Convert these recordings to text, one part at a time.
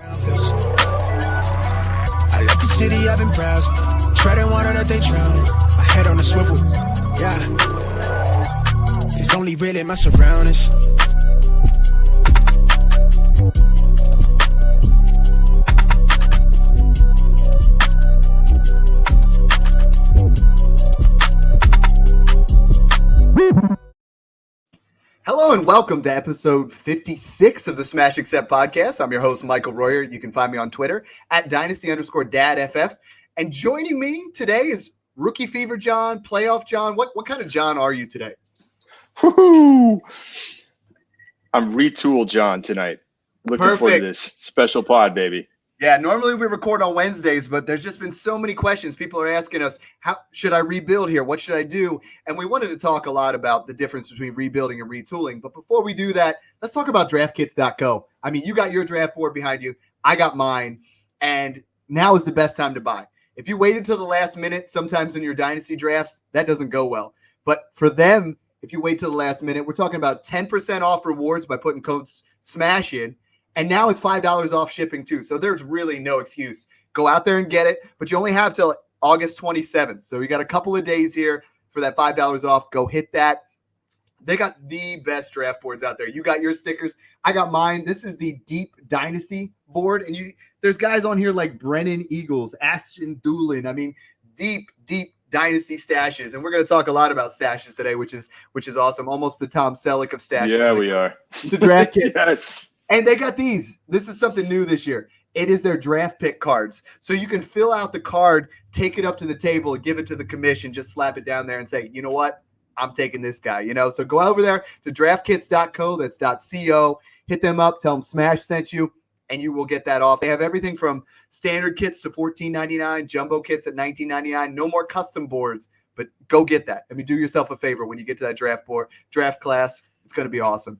I left the city, I've been browsing, treading water that they drowning. My head on a swivel, yeah. It's only really my surroundings. Hello and welcome to episode 56 of the Smash Accept podcast. I'm your host, Michael Royer. You can find me on Twitter at Dynasty_DadFF. And joining me today is Rookie Fever John, Playoff John. What kind of John are you today? Woo-hoo! I'm Retool John tonight. Looking forward to this special pod, baby. Yeah, normally we record on Wednesdays, but there's just been so many questions. People are asking us, how should I rebuild here? What should I do? And we wanted to talk a lot about the difference between rebuilding and retooling. But before we do that, let's talk about draftkits.co. I mean, you got your draft board behind you. I got mine. And now is the best time to buy. If you wait until the last minute, sometimes in your dynasty drafts, that doesn't go well. But for them, if you wait till the last minute, we're talking about 10% off rewards by putting code SMASH in. And now it's $5 off shipping too. So there's really no excuse. Go out there and get it, but you only have till August 27th. So we got a couple of days here for that $5 off. Go hit that. They got the best draft boards out there. You got your stickers. I got mine. This is the Deep Dynasty board. And there's guys on here like Brennan Eagles, Ashton Doolin. I mean, deep Dynasty stashes. And we're going to talk a lot about stashes today, which is awesome. Almost the Tom Selleck of stashes. Yeah, we are. The draft kits. Yes. And they got these. This is something new this year. It is their draft pick cards. So you can fill out the card, take it up to the table, give it to the commission, just slap it down there and say, you know what? I'm taking this guy, So go over there to draftkits.co. That's .co. Hit them up. Tell them Smash sent you, and you will get that off. They have everything from standard kits to $14.99, jumbo kits at $19.99. No more custom boards, but go get that. I mean, do yourself a favor when you get to that draft class. It's going to be awesome.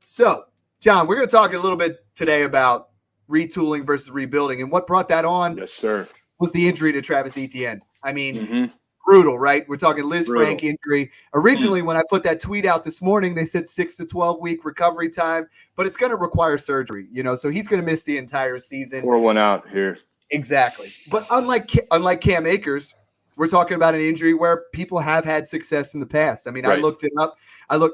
So, John, we're going to talk a little bit today about retooling versus rebuilding. And what brought that on? Yes, sir. Was the injury to Travis Etienne. I mean, brutal, right? We're talking Liz Frank injury. Originally, when I put that tweet out this morning, they said 6 to 12 week recovery time, but it's going to require surgery, so he's going to miss the entire season. Pour one out here. Exactly. But unlike Cam Akers, we're talking about an injury where people have had success in the past. I mean, right. I looked it up.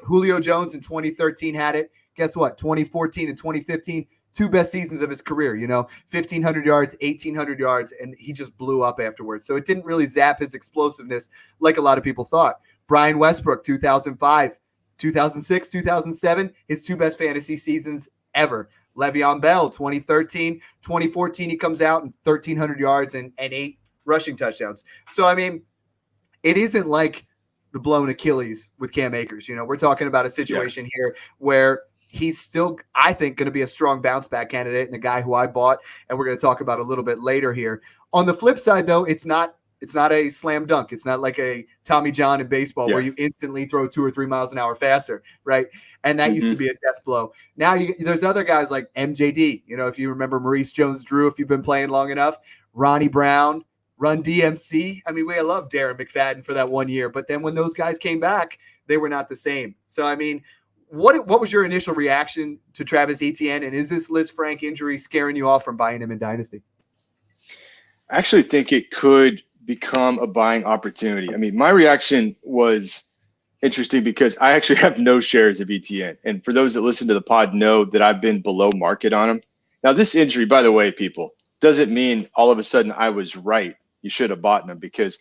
Julio Jones in 2013 had it. Guess what? 2014 and 2015, two best seasons of his career, 1,500 yards, 1,800 yards, and he just blew up afterwards. So it didn't really zap his explosiveness like a lot of people thought. Brian Westbrook, 2005, 2006, 2007, his two best fantasy seasons ever. Le'Veon Bell, 2013, 2014, he comes out and 1,300 yards and 8 rushing touchdowns. So, I mean, it isn't like the blown Achilles with Cam Akers. We're talking about a situation here where he's still, I think, going to be a strong bounce back candidate and a guy who I bought, and we're going to talk about a little bit later here. On the flip side, though, it's not a slam dunk. It's not like a Tommy John in baseball where you instantly throw 2 or 3 miles an hour faster, right? And that used to be a death blow. Now there's other guys like MJD. If you remember Maurice Jones-Drew, if you've been playing long enough, Ronnie Brown, Run DMC. I mean, we love Darren McFadden for that 1 year, but then when those guys came back, they were not the same. So, I mean, what was your initial reaction to Travis Etienne, and is this Liz Frank injury scaring you off from buying him in Dynasty? I actually think it could become a buying opportunity. I mean, my reaction was interesting because I actually have no shares of Etienne. And for those that listen to the pod know that I've been below market on him. Now, this injury, by the way, people, doesn't mean all of a sudden I was right. You should have bought him, because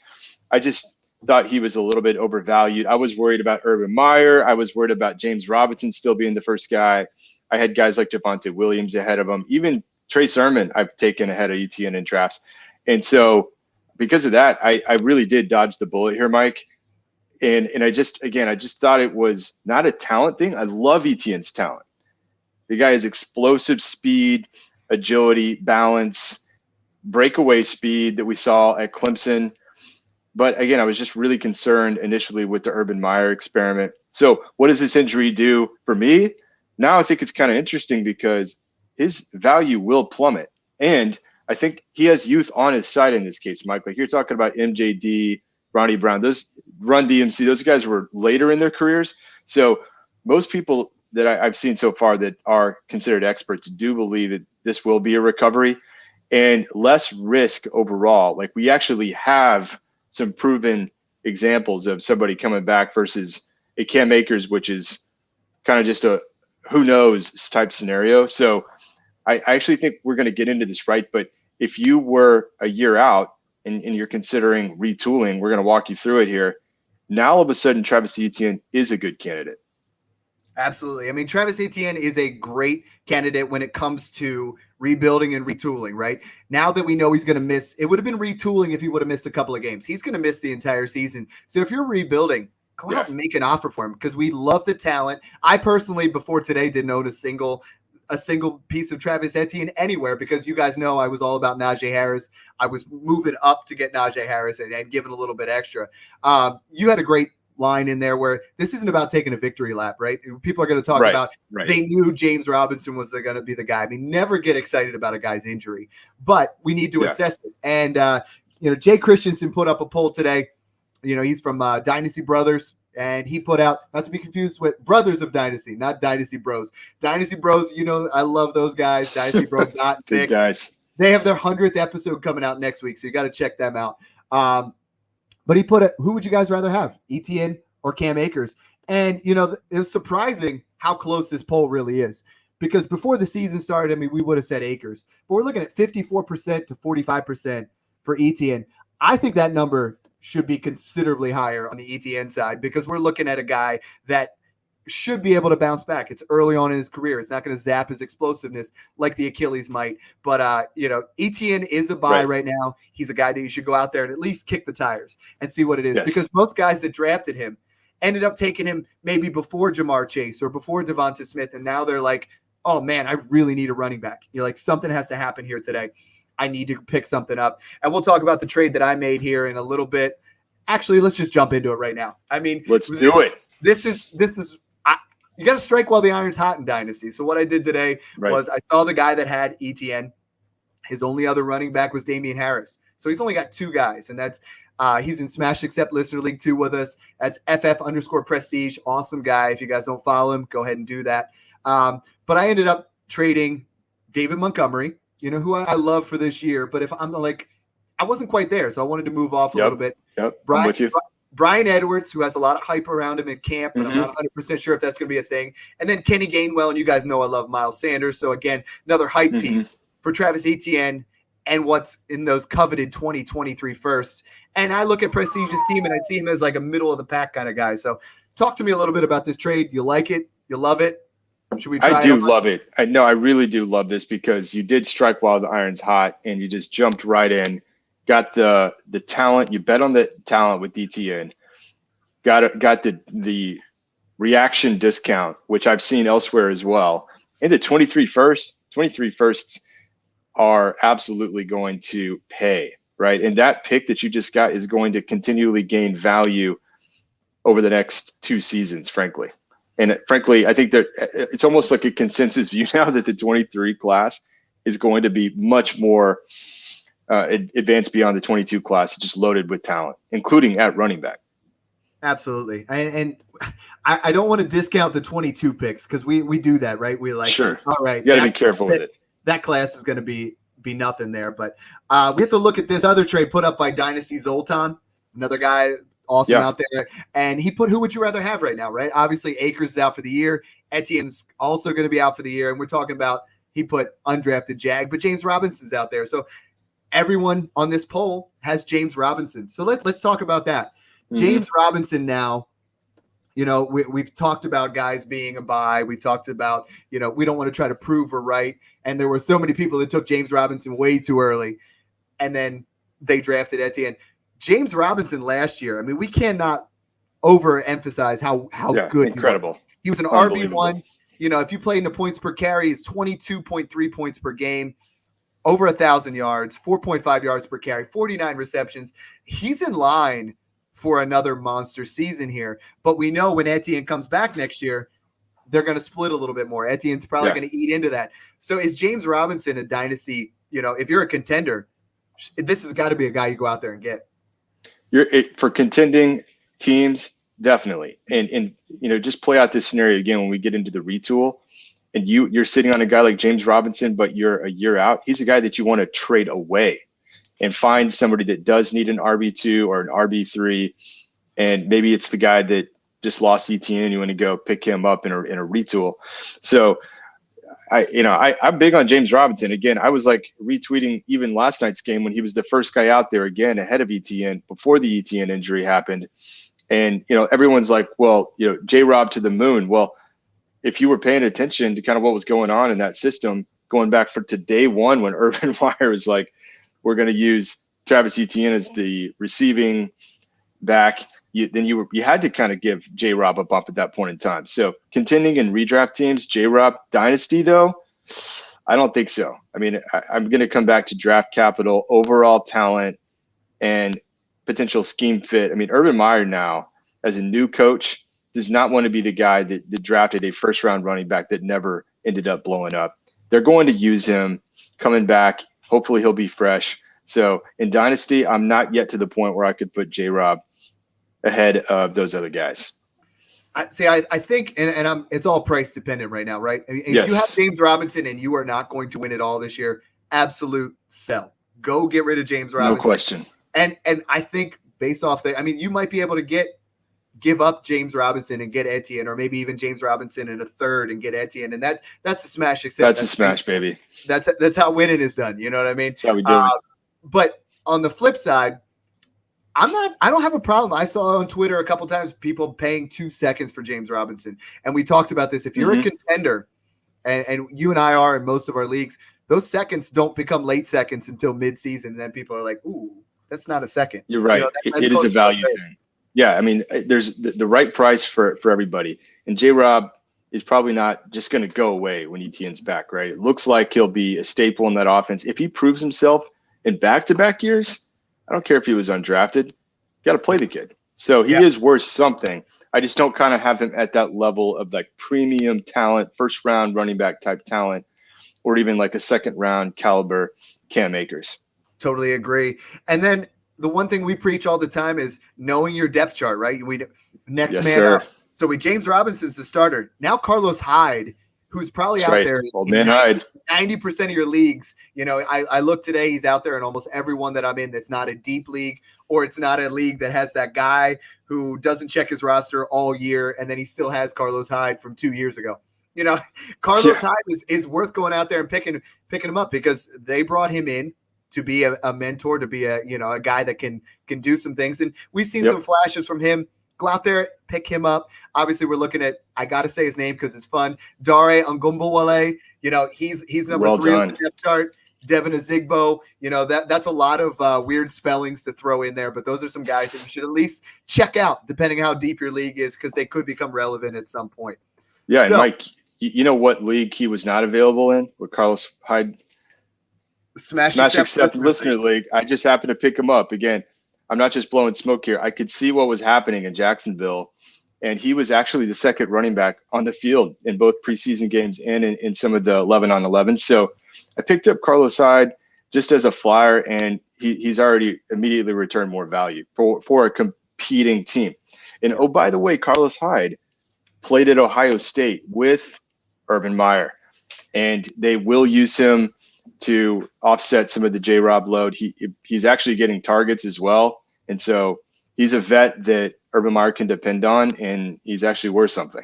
I just thought he was a little bit overvalued. I was worried about Urban Meyer. I was worried about James Robinson still being the first guy. I had guys like Javonte Williams ahead of him. Even Trey Sermon I've taken ahead of Etienne in drafts. And so because of that, I really did dodge the bullet here, Mike. And I just thought it was not a talent thing. I love Etienne's talent. The guy has explosive speed, agility, balance, breakaway speed that we saw at Clemson. But again, I was just really concerned initially with the Urban Meyer experiment. So what does this injury do for me? Now I think it's kind of interesting because his value will plummet. And I think he has youth on his side in this case, Mike. Like you're talking about MJD, Ronnie Brown, those Run DMC, those guys were later in their careers. So most people that I've seen so far that are considered experts do believe that this will be a recovery and less risk overall. Like, we actually have some proven examples of somebody coming back versus a Cam Akers, which is kind of just a who knows type scenario. So I actually think we're going to get into this, right? But if you were a year out and you're considering retooling, we're going to walk you through it here. Now, all of a sudden, Travis Etienne is a good candidate. Absolutely. I mean, Travis Etienne is a great candidate when it comes to rebuilding and retooling, right? Now that we know he's going to miss, it would have been retooling if he would have missed a couple of games. He's going to miss the entire season. So if you're rebuilding, go out and make an offer for him, because we love the talent. I personally, before today, didn't own a single piece of Travis Etienne anywhere, because you guys know I was all about Najee Harris. I was moving up to get Najee Harris and giving a little bit extra. You had a great line in there where this isn't about taking a victory lap, right? People are going to talk about they knew James Robinson was going to be the guy. I mean, never get excited about a guy's injury, but we need to assess it. And Jay Christensen put up a poll today. He's from Dynasty Brothers, and he put out, not to be confused with Brothers of Dynasty, not Dynasty Bros. Dynasty Bros, I love those guys. Dynasty Bros. Good guys. They have their 100th episode coming out next week, so you got to check them out. But he put it, who would you guys rather have, Etienne or Cam Akers? And, it was surprising how close this poll really is, because before the season started, I mean, we would have said Akers, but we're looking at 54% to 45% for Etienne. I think that number should be considerably higher on the Etienne side, because we're looking at a guy that should be able to bounce back. It's early on in his career. It's not going to zap his explosiveness like the Achilles might. But, Etienne is a buy right now. He's a guy that you should go out there and at least kick the tires and see what it is. Yes. Because most guys that drafted him ended up taking him maybe before Jamar Chase or before Devonta Smith. And now they're like, oh, man, I really need a running back. You're like, something has to happen here today. I need to pick something up. And we'll talk about the trade that I made here in a little bit. Actually, let's just jump into it right now. I mean, let's do it. This is you got to strike while the iron's hot in Dynasty. So what I did today was I saw the guy that had Etienne. His only other running back was Damian Harris. So he's only got two guys, and that's he's in Smash Accept Listener League 2 with us. That's FF_Prestige. Awesome guy. If you guys don't follow him, go ahead and do that. But I ended up trading David Montgomery, who I love for this year. But if I'm like, I wasn't quite there, so I wanted to move off a little bit. I'm with you. Brian Edwards, who has a lot of hype around him in camp, but I'm not 100% sure if that's going to be a thing. And then Kenny Gainwell, and you guys know I love Miles Sanders. So, again, another hype piece for Travis Etienne and what's in those coveted 2023 firsts. And I look at Prestige's team, and I see him as like a middle-of-the-pack kind of guy. So talk to me a little bit about this trade. You like it? You love it? Should we try I do love it. I really do love this, because you did strike while the iron's hot, and you just jumped right in. Got the talent. You bet on the talent with DTN. Got the reaction discount, which I've seen elsewhere as well. And the 23 firsts are absolutely going to pay, right? And that pick that you just got is going to continually gain value over the next 2 seasons, frankly. And frankly, I think that it's almost like a consensus view now that the 23 class is going to be much more advanced beyond the 22 class, just loaded with talent, including at running back. Absolutely. And I don't want to discount the 22 picks, because we do that, right? We like, sure. All right. You got to be careful with it. That class is going to be nothing there. But we have to look at this other trade put up by Dynasty Zoltan, another guy awesome out there. And he put, who would you rather have right now, right? Obviously, Akers is out for the year. Etienne's also going to be out for the year. And we're talking about, he put undrafted Jag, but James Robinson's out there. So everyone on this poll has James Robinson. So let's talk about that. James Robinson now, we've talked about guys being a buy. We've talked about, we don't want to try to prove we're right. And there were so many people that took James Robinson way too early, and then they drafted Etienne. James Robinson last year, I mean, we cannot overemphasize how good incredible. He was an RB1. If you played in the points per carry, he's 22.3 points per game. Over 1,000 yards, 4.5 yards per carry, 49 receptions. He's in line for another monster season here. But we know when Etienne comes back next year, they're going to split a little bit more. Etienne's probably going to eat into that. So is James Robinson a dynasty? If you're a contender, this has got to be a guy you go out there and get. For contending teams, Definitely. And just play out this scenario again when we get into the retool and you're sitting on a guy like James Robinson, but you're a year out. He's a guy that you want to trade away and find somebody that does need an RB2 or an RB3. And maybe it's the guy that just lost ETN and you want to go pick him up in a retool. So I'm big on James Robinson. Again, I was like retweeting even last night's game when he was the first guy out there again ahead of ETN before the ETN injury happened. And, everyone's like, well, J-Rob to the moon. Well, if you were paying attention to kind of what was going on in that system, going back to day one when Urban Meyer was like, we're going to use Travis Etienne as the receiving back, you had to kind of give J-Rob a bump at that point in time. So contending in redraft teams, J-Rob Dynasty, though, I don't think so. I mean, I'm going to come back to draft capital, overall talent, and potential scheme fit. I mean, Urban Meyer now, as a new coach, does not want to be the guy that drafted a first-round running back that never ended up blowing up. They're going to use him coming back. Hopefully he'll be fresh. So in Dynasty, I'm not yet to the point where I could put J-Rob ahead of those other guys. I think, and it's all price dependent right now, right? If yes. you have James Robinson and you are not going to win it all this year, absolute sell. Go get rid of James Robinson. No question. And I think based off you might be able to give up James Robinson and get Etienne, or maybe even James Robinson in a third and get Etienne, and that's a smash. That's a smash, baby. That's how winning is done. You know what I mean? That's how we do it. But on the flip side, I don't have a problem. I saw on Twitter a couple times people paying 2 seconds for James Robinson, and we talked about this. If you're a contender, and you and I are in most of our leagues, those seconds don't become late seconds until midseason. And then people are like, "Ooh, that's not a second." You're right. It is a value thing. Yeah, I mean, there's the right price for everybody. And J-Rob is probably not just going to go away when ETN's back, right? It looks like he'll be a staple in that offense. If he proves himself in back-to-back years, I don't care if he was undrafted. You got to play the kid. So he is worth something. I just don't kind of have him at that level of like premium talent, first-round running back type talent, or even like a second-round caliber Cam Akers. Totally agree. And then the one thing we preach all the time is knowing your depth chart, right? Next man up. So James Robinson's the starter. Now Carlos Hyde, who's probably out there Old man Hyde. 90% of your leagues. I look today, he's out there in almost every one that I'm in that's not a deep league, or it's not a league that has that guy who doesn't check his roster all year, and then he still has Carlos Hyde from 2 years ago. Carlos Hyde is worth going out there and picking him up because they brought him in to be a mentor, to be a guy that can do some things. And we've seen some flashes from him. Go out there, pick him up. Obviously, we're looking at, I got to say his name because it's fun, Dare Ngumbawale. He's number 3 on the depth chart. Devin Azigbo. That's a lot of weird spellings to throw in there, but those are some guys that you should at least check out, depending how deep your league is, because they could become relevant at some point. Yeah, and Mike, you know what league he was not available in with Carlos Hyde? Smash Accepted Listener League. I just happened to pick him up. Again, I'm not just blowing smoke here. I could see what was happening in Jacksonville, and he was actually the second running back on the field in both preseason games and in some of the 11-on-11. So I picked up Carlos Hyde just as a flyer, and he's already immediately returned more value for a competing team. And, oh, by the way, Carlos Hyde played at Ohio State with Urban Meyer, and they will use him to offset some of the J-Rob load. He's actually getting targets as well. And so he's a vet that Urban Meyer can depend on, and he's actually worth something.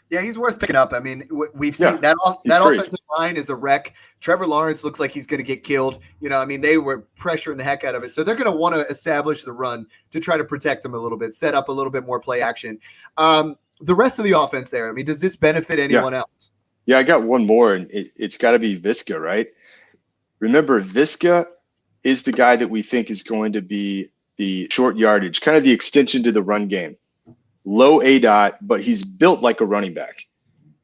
Yeah, he's worth picking up. I mean, we've seen that offensive line is a wreck. Trevor Lawrence looks like he's going to get killed. They were pressuring the heck out of it. So they're going to want to establish the run to try to protect him a little bit, set up a little bit more play action. The rest of the offense there, I mean, does this benefit anyone else? Yeah, I got one more, and it's got to be Visca, right? Remember, Visca is the guy that we think is going to be the short yardage, kind of the extension to the run game. Low ADOT, but he's built like a running back.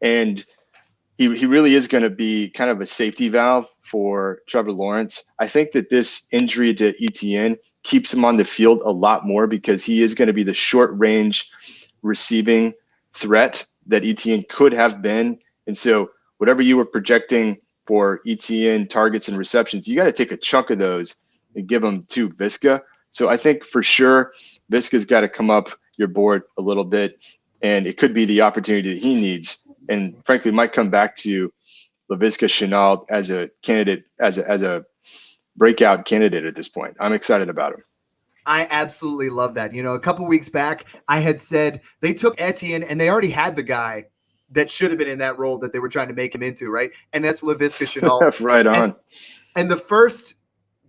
And he really is going to be kind of a safety valve for Trevor Lawrence. I think that this injury to ETN keeps him on the field a lot more because he is going to be the short range receiving threat that ETN could have been. And so whatever you were projecting for ETN targets and receptions, you got to take a chunk of those and give them to Visca. So I think for sure Visca's got to come up your board a little bit, and it could be the opportunity that he needs. And frankly, might come back to Laviska Shenault as a candidate, as a breakout candidate at this point. I'm excited about him. I absolutely love that. A couple weeks back, I had said they took Etienne and they already had the guy that should have been in that role that they were trying to make him into, right? And that's Laviska Shenault. Right on. And the first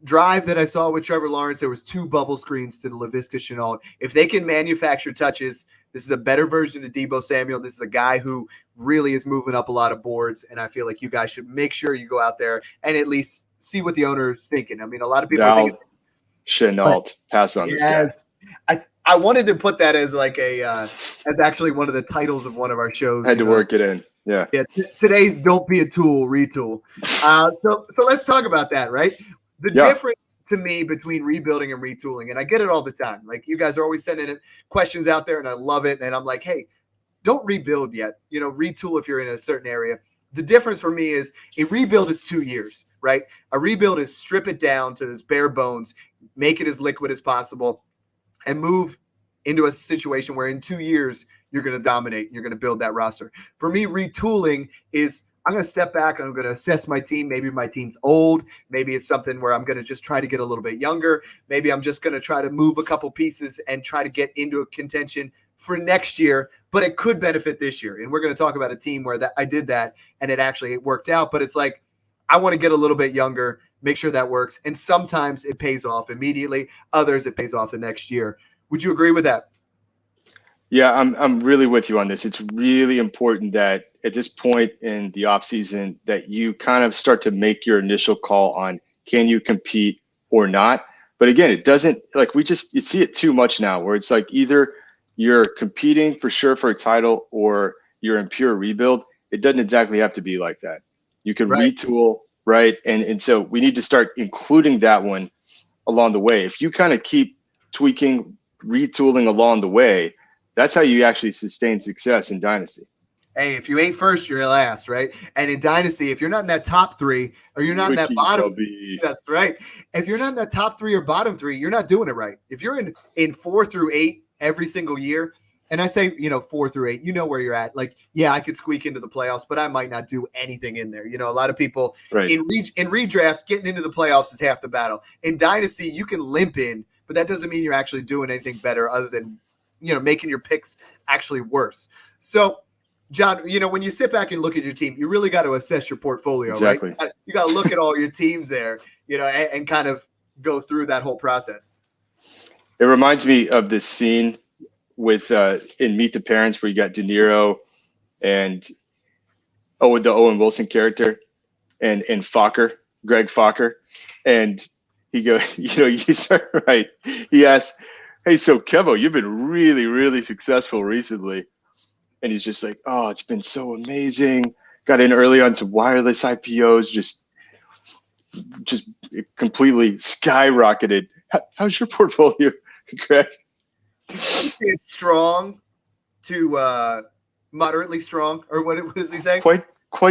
drive that I saw with Trevor Lawrence, there was 2 bubble screens to the Laviska Shenault. If they can manufacture touches, this is a better version of Deebo Samuel. This is a guy who really is moving up a lot of boards, and I feel like you guys should make sure you go out there and at least see what the owner is thinking. I mean, a lot of people are thinking Shenault, pass on this guy. I wanted to put that as like as actually one of the titles of one of our shows. Had to work it in. Yeah. Today's Don't Be a Tool, Retool. So let's talk about that, right? The difference to me between rebuilding and retooling, and I get it all the time. Like, you guys are always sending in questions out there, and I love it. And I'm like, hey, don't rebuild yet. Retool if you're in a certain area. The difference for me is a rebuild is 2 years, right? A rebuild is strip it down to its bare bones, make it as liquid as possible, and move into a situation where in 2 years you're going to dominate and you're going to build that roster. For me, retooling is I'm going to step back and I'm going to assess my team. Maybe my team's old. Maybe it's something where I'm going to just try to get a little bit younger. Maybe I'm just going to try to move a couple pieces and try to get into a contention for next year, but it could benefit this year. And we're going to talk about a team where I did that and it worked out, but it's like, I want to get a little bit younger, make sure that works. And sometimes it pays off immediately. Others, it pays off the next year. Would you agree with that? Yeah, I'm really with you on this. It's really important that at this point in the offseason that you kind of start to make your initial call on can you compete or not. But again, it doesn't, like, you see it too much now where it's like either you're competing for sure for a title or you're in pure rebuild. It doesn't exactly have to be like that. You can retool, right? And so we need to start including that one along the way. If you kind of keep tweaking, retooling along the way, that's how you actually sustain success in Dynasty. Hey, if you ain't first, you're last, right? And in Dynasty, if you're not in that top 3 or you're not in that bottom, that's right. If you're not in that top 3 or bottom 3, you're not doing it right. If you're in 4 through 8 every single year, and I say, 4 through 8, where you're at. Like, yeah, I could squeak into the playoffs, but I might not do anything in there. A lot of people in redraft, getting into the playoffs is half the battle. In Dynasty, you can limp in, but that doesn't mean you're actually doing anything better other than, making your picks actually worse. So, John, when you sit back and look at your team, you really got to assess your portfolio, exactly. Right? You got to look at all your teams there, and kind of go through that whole process. It reminds me of this scene with in Meet the Parents where you got De Niro and the Owen Wilson character and Greg Fokker, and he goes, you start right. He asks, "Hey, so Kevo, you've been really, really successful recently," and he's just like, "Oh, it's been so amazing. Got in early on some wireless IPOs, just completely skyrocketed. How's your portfolio, Greg?" It's strong to moderately strong, or what does he say? Quite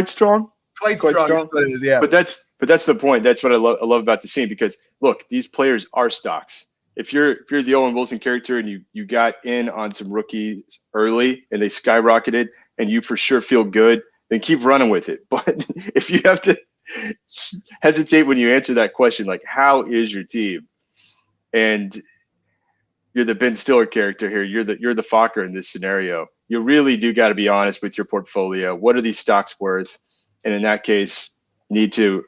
strong. Quite strong. That's what it is, yeah. But that's the point. That's what I love about the scene, because look, these players are stocks. If you're the Owen Wilson character and you got in on some rookies early and they skyrocketed and you for sure feel good, then keep running with it. But if you have to hesitate when you answer that question, like, how is your team? And you're the Ben Stiller character here. You're the Fokker in this scenario. You really do got to be honest with your portfolio. What are these stocks worth? And in that case, you need to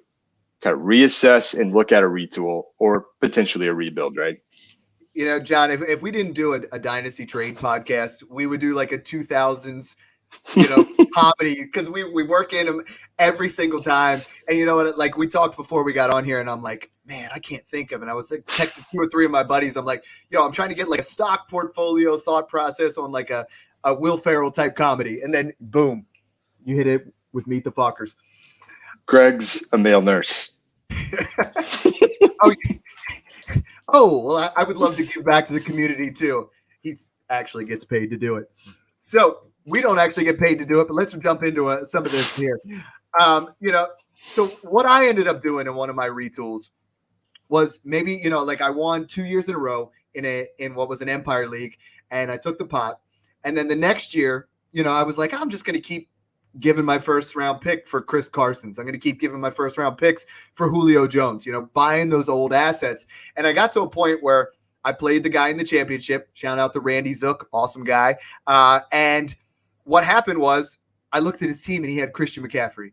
kind of reassess and look at a retool or potentially a rebuild, right? John, if we didn't do a Dynasty trade podcast, we would do like a 2000s, comedy, because we work in them every single time. And you know what? Like, we talked before we got on here, and I'm like, man, I can't think of it. And I was like texting 2 or 3 of my buddies. I'm like, I'm trying to get like a stock portfolio thought process on like a Will Ferrell type comedy. And then boom, you hit it with Meet the Fockers. Greg's a male nurse. Well, I would love to give back to the community too. He actually gets paid to do it. So we don't actually get paid to do it, but let's jump into some of this here. So what I ended up doing in one of my retools was maybe, like, I won 2 years in a row in what was an Empire League. and I took the pot. And then the next year, I was like, I'm just going to keep giving my first round pick for Chris Carson's. I'm going to keep giving my first round picks for Julio Jones, buying those old assets. And I got to a point where I played the guy in the championship. Shout out to Randy Zook, awesome guy. And what happened was I looked at his team and he had Christian McCaffrey.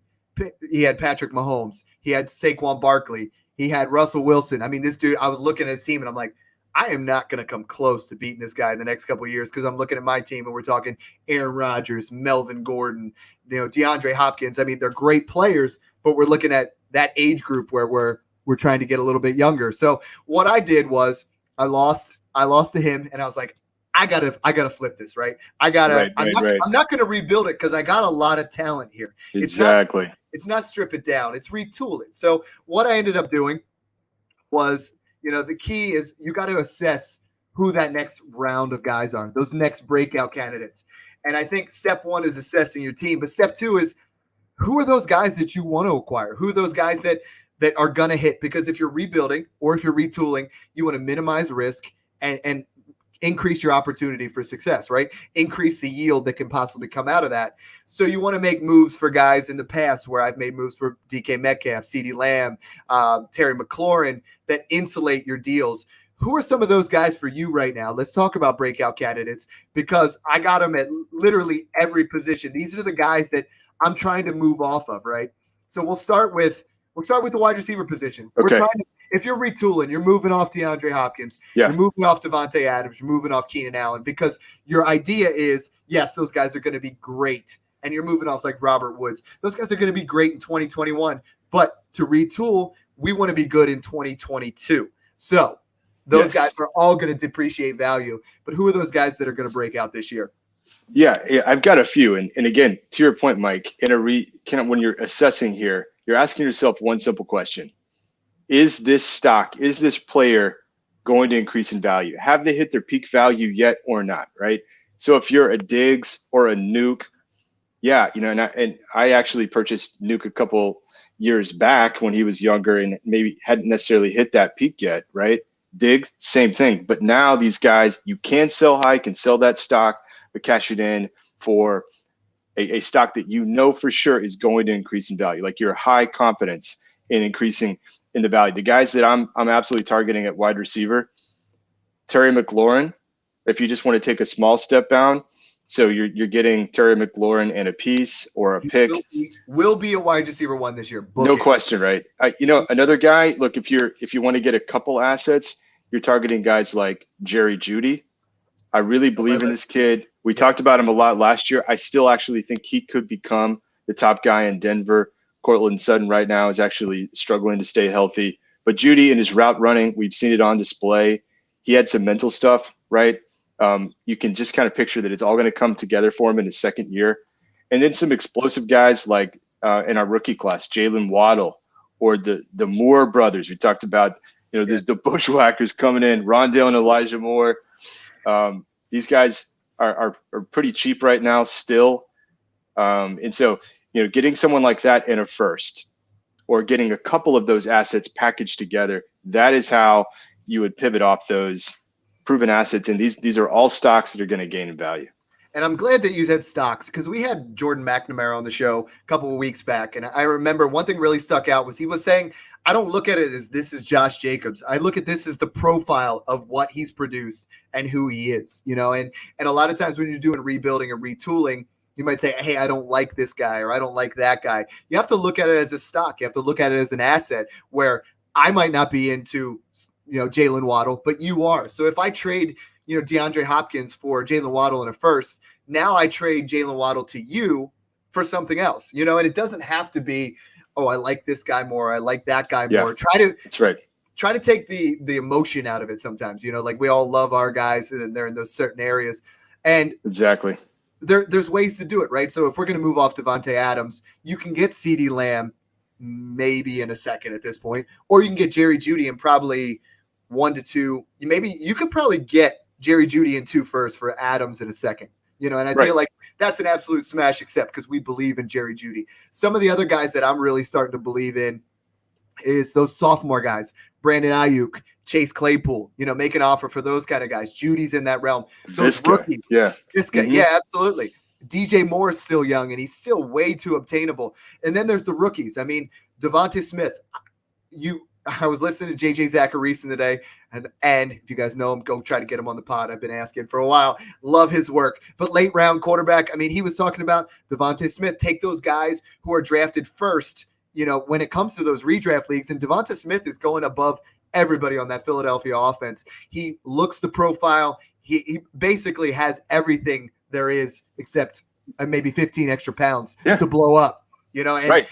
He had Patrick Mahomes. He had Saquon Barkley. He had Russell Wilson. I mean, this dude, I was looking at his team and I'm like, I am not going to come close to beating this guy in the next couple of years because I'm looking at my team and we're talking Aaron Rodgers, Melvin Gordon, DeAndre Hopkins. I mean, they're great players, but we're looking at that age group where we're trying to get a little bit younger. So what I did was I lost to him, and I was like, I gotta flip this, right? I'm not going to rebuild it because I got a lot of talent here. Exactly. It's not strip it down. It's retool it. So what I ended up doing was, the key is you got to assess who that next round of guys are, those next breakout candidates. And I think step one is assessing your team, but step two is who are those guys that you want to acquire? Who are those guys that are going to hit? Because if you're rebuilding or if you're retooling, you want to minimize risk and increase your opportunity for success, right? Increase the yield that can possibly come out of that. So you want to make moves for guys in the past where I've made moves for DK Metcalf, CeeDee Lamb, Terry McLaurin that insulate your deals. Who are some of those guys for you right now? Let's talk about breakout candidates because I got them at literally every position. These are the guys that I'm trying to move off of, right? So we'll start with the wide receiver position. Okay. If you're retooling, you're moving off DeAndre Hopkins, you're moving off Devontae Adams, you're moving off Keenan Allen because your idea is, yes, those guys are going to be great. And you're moving off like Robert Woods. Those guys are going to be great in 2021. But to retool, we want to be good in 2022. So those guys are all going to depreciate value. But who are those guys that are going to break out this year? Yeah, I've got a few. And again, to your point, Mike, when you're assessing here, you're asking yourself one simple question. Is this stock, is this player going to increase in value? Have they hit their peak value yet or not, right? So if you're a Diggs or a Nuke, and I actually purchased Nuke a couple years back when he was younger and maybe hadn't necessarily hit that peak yet, right? Diggs, same thing. But now these guys, you can sell high, can sell that stock, but cash it in for a stock that for sure is going to increase in value. Like you're high confidence in increasing in the value. The guys that I'm absolutely targeting at wide receiver, Terry McLaurin, if you just want to take a small step down. So you're getting Terry McLaurin and a piece or a pick. Will be a wide receiver one this year. No question, right? Another guy, look, if you want to get a couple assets, you're targeting guys like Jerry Jeudy. I really believe in this kid. We talked about him a lot last year. I still actually think he could become the top guy in Denver. Cortland Sutton right now is actually struggling to stay healthy. But Jeudy in his route running, we've seen it on display. He had some mental stuff, right? You can just kind of picture that it's all going to come together for him in his second year. And then some explosive guys like in our rookie class, Jalen Waddle or the Moore brothers. We talked about, the Bushwhackers coming in, Rondale and Elijah Moore. These guys are pretty cheap right now still. And so, getting someone like that in a first or getting a couple of those assets packaged together, that is how you would pivot off those proven assets. And these are all stocks that are going to gain in value. And I'm glad that you said stocks because we had Jordan McNamara on the show a couple of weeks back. And I remember one thing really stuck out was he was saying, I don't look at it as this is Josh Jacobs. I look at this as the profile of what he's produced and who he is, and a lot of times when you're doing rebuilding and retooling, you might say, hey, I don't like this guy or I don't like that guy. You have to look at it as a stock. You have to look at it as an asset where I might not be into, Jalen Waddle, but you are. So if I trade, DeAndre Hopkins for Jalen Waddle in a first, now I trade Jalen Waddle to you for something else, and it doesn't have to be, oh, I like this guy more. I like that guy more. That's right. Try to take the emotion out of it sometimes, like we all love our guys and they're in those certain areas. And exactly. There's ways to do it, right? So if we're going to move off Devontae Adams, you can get CeeDee Lamb maybe in a second at this point, or you can get Jerry Jeudy in probably 1 to 2. Maybe you could probably get Jerry Jeudy in 2 first for Adams in a second, and I feel like that's an absolute smash accept because we believe in Jerry Jeudy. Some of the other guys that I'm really starting to believe in is those sophomore guys, Brandon Ayuk, Chase Claypool, make an offer for those kind of guys. Judy's in that realm. Those Visca, rookies. yeah. Visca, Mm-hmm. yeah, absolutely. DJ Moore is still young, and he's still way too obtainable. And then there's the rookies. I mean, Devonta Smith. I was listening to JJ Zacharyson today, and if you guys know him, go try to get him on the pod. I've been asking for a while. Love his work. But late round quarterback, I mean, he was talking about Devonta Smith. Take those guys who are drafted first, when it comes to those redraft leagues, and Devonta Smith is going above everybody on that Philadelphia offense. He looks the profile. He basically has everything there is except maybe 15 extra pounds to blow up, and, right.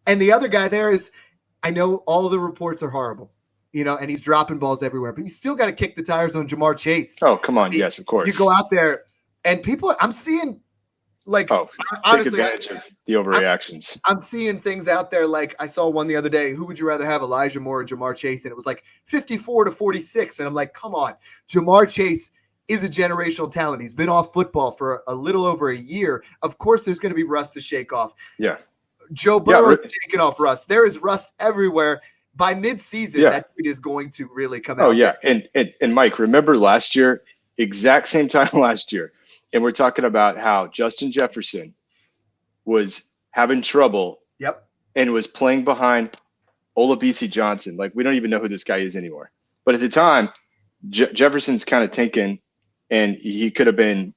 And the other guy there is, I know all of the reports are horrible, and he's dropping balls everywhere, but you still got to kick the tires on Jamar Chase. Oh, come on. Yes, of course. You go out there and people, I'm seeing honestly, take advantage of the overreactions. I'm seeing things out there. Like I saw one the other day. Who would you rather have, Elijah Moore or Jamar Chase? And it was like 54-46. And I'm like, come on. Jamar Chase is a generational talent. He's been off football for a little over a year. Of course, there's going to be rust to shake off. Yeah. Joe Burrow is shaking off rust. There is rust everywhere. By mid-season, that dude is going to really come out. Oh, yeah. And Mike, remember last year, exact same time last year, and we're talking about how Justin Jefferson was having trouble and was playing behind Olabisi Johnson. Like, we don't even know who this guy is anymore. But at the time, Jefferson's kind of tanking, and he could have been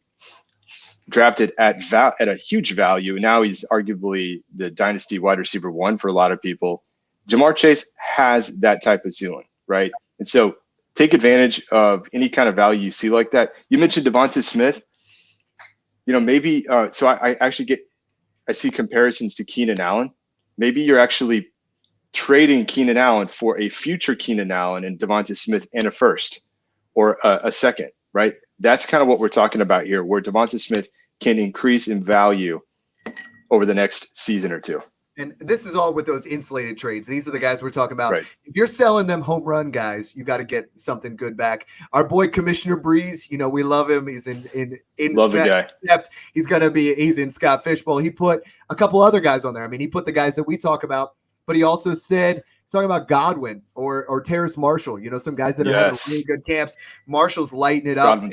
drafted at a huge value. Now he's arguably the Dynasty wide receiver 1 for a lot of people. Jamar Chase has that type of ceiling, right? And so take advantage of any kind of value you see like that. You mentioned Devonta Smith. Maybe so I see comparisons to Keenan Allen. Maybe you're actually trading Keenan Allen for a future Keenan Allen and Devonta Smith and a first or a second, right? That's kind of what we're talking about here, where Devonta Smith can increase in value over the next season or two. And this is all with those insulated trades. These are the guys we're talking about. Right. If you're selling them home run guys, you got to get something good back. Our boy Commissioner Breeze, we love him. He's in love the guy. He's in Scott Fishbowl. He put a couple other guys on there. I mean, he put the guys that we talk about, but he also said he's talking about Godwin or Terrace Marshall. Some guys that are having really good camps. Marshall's lighting it up.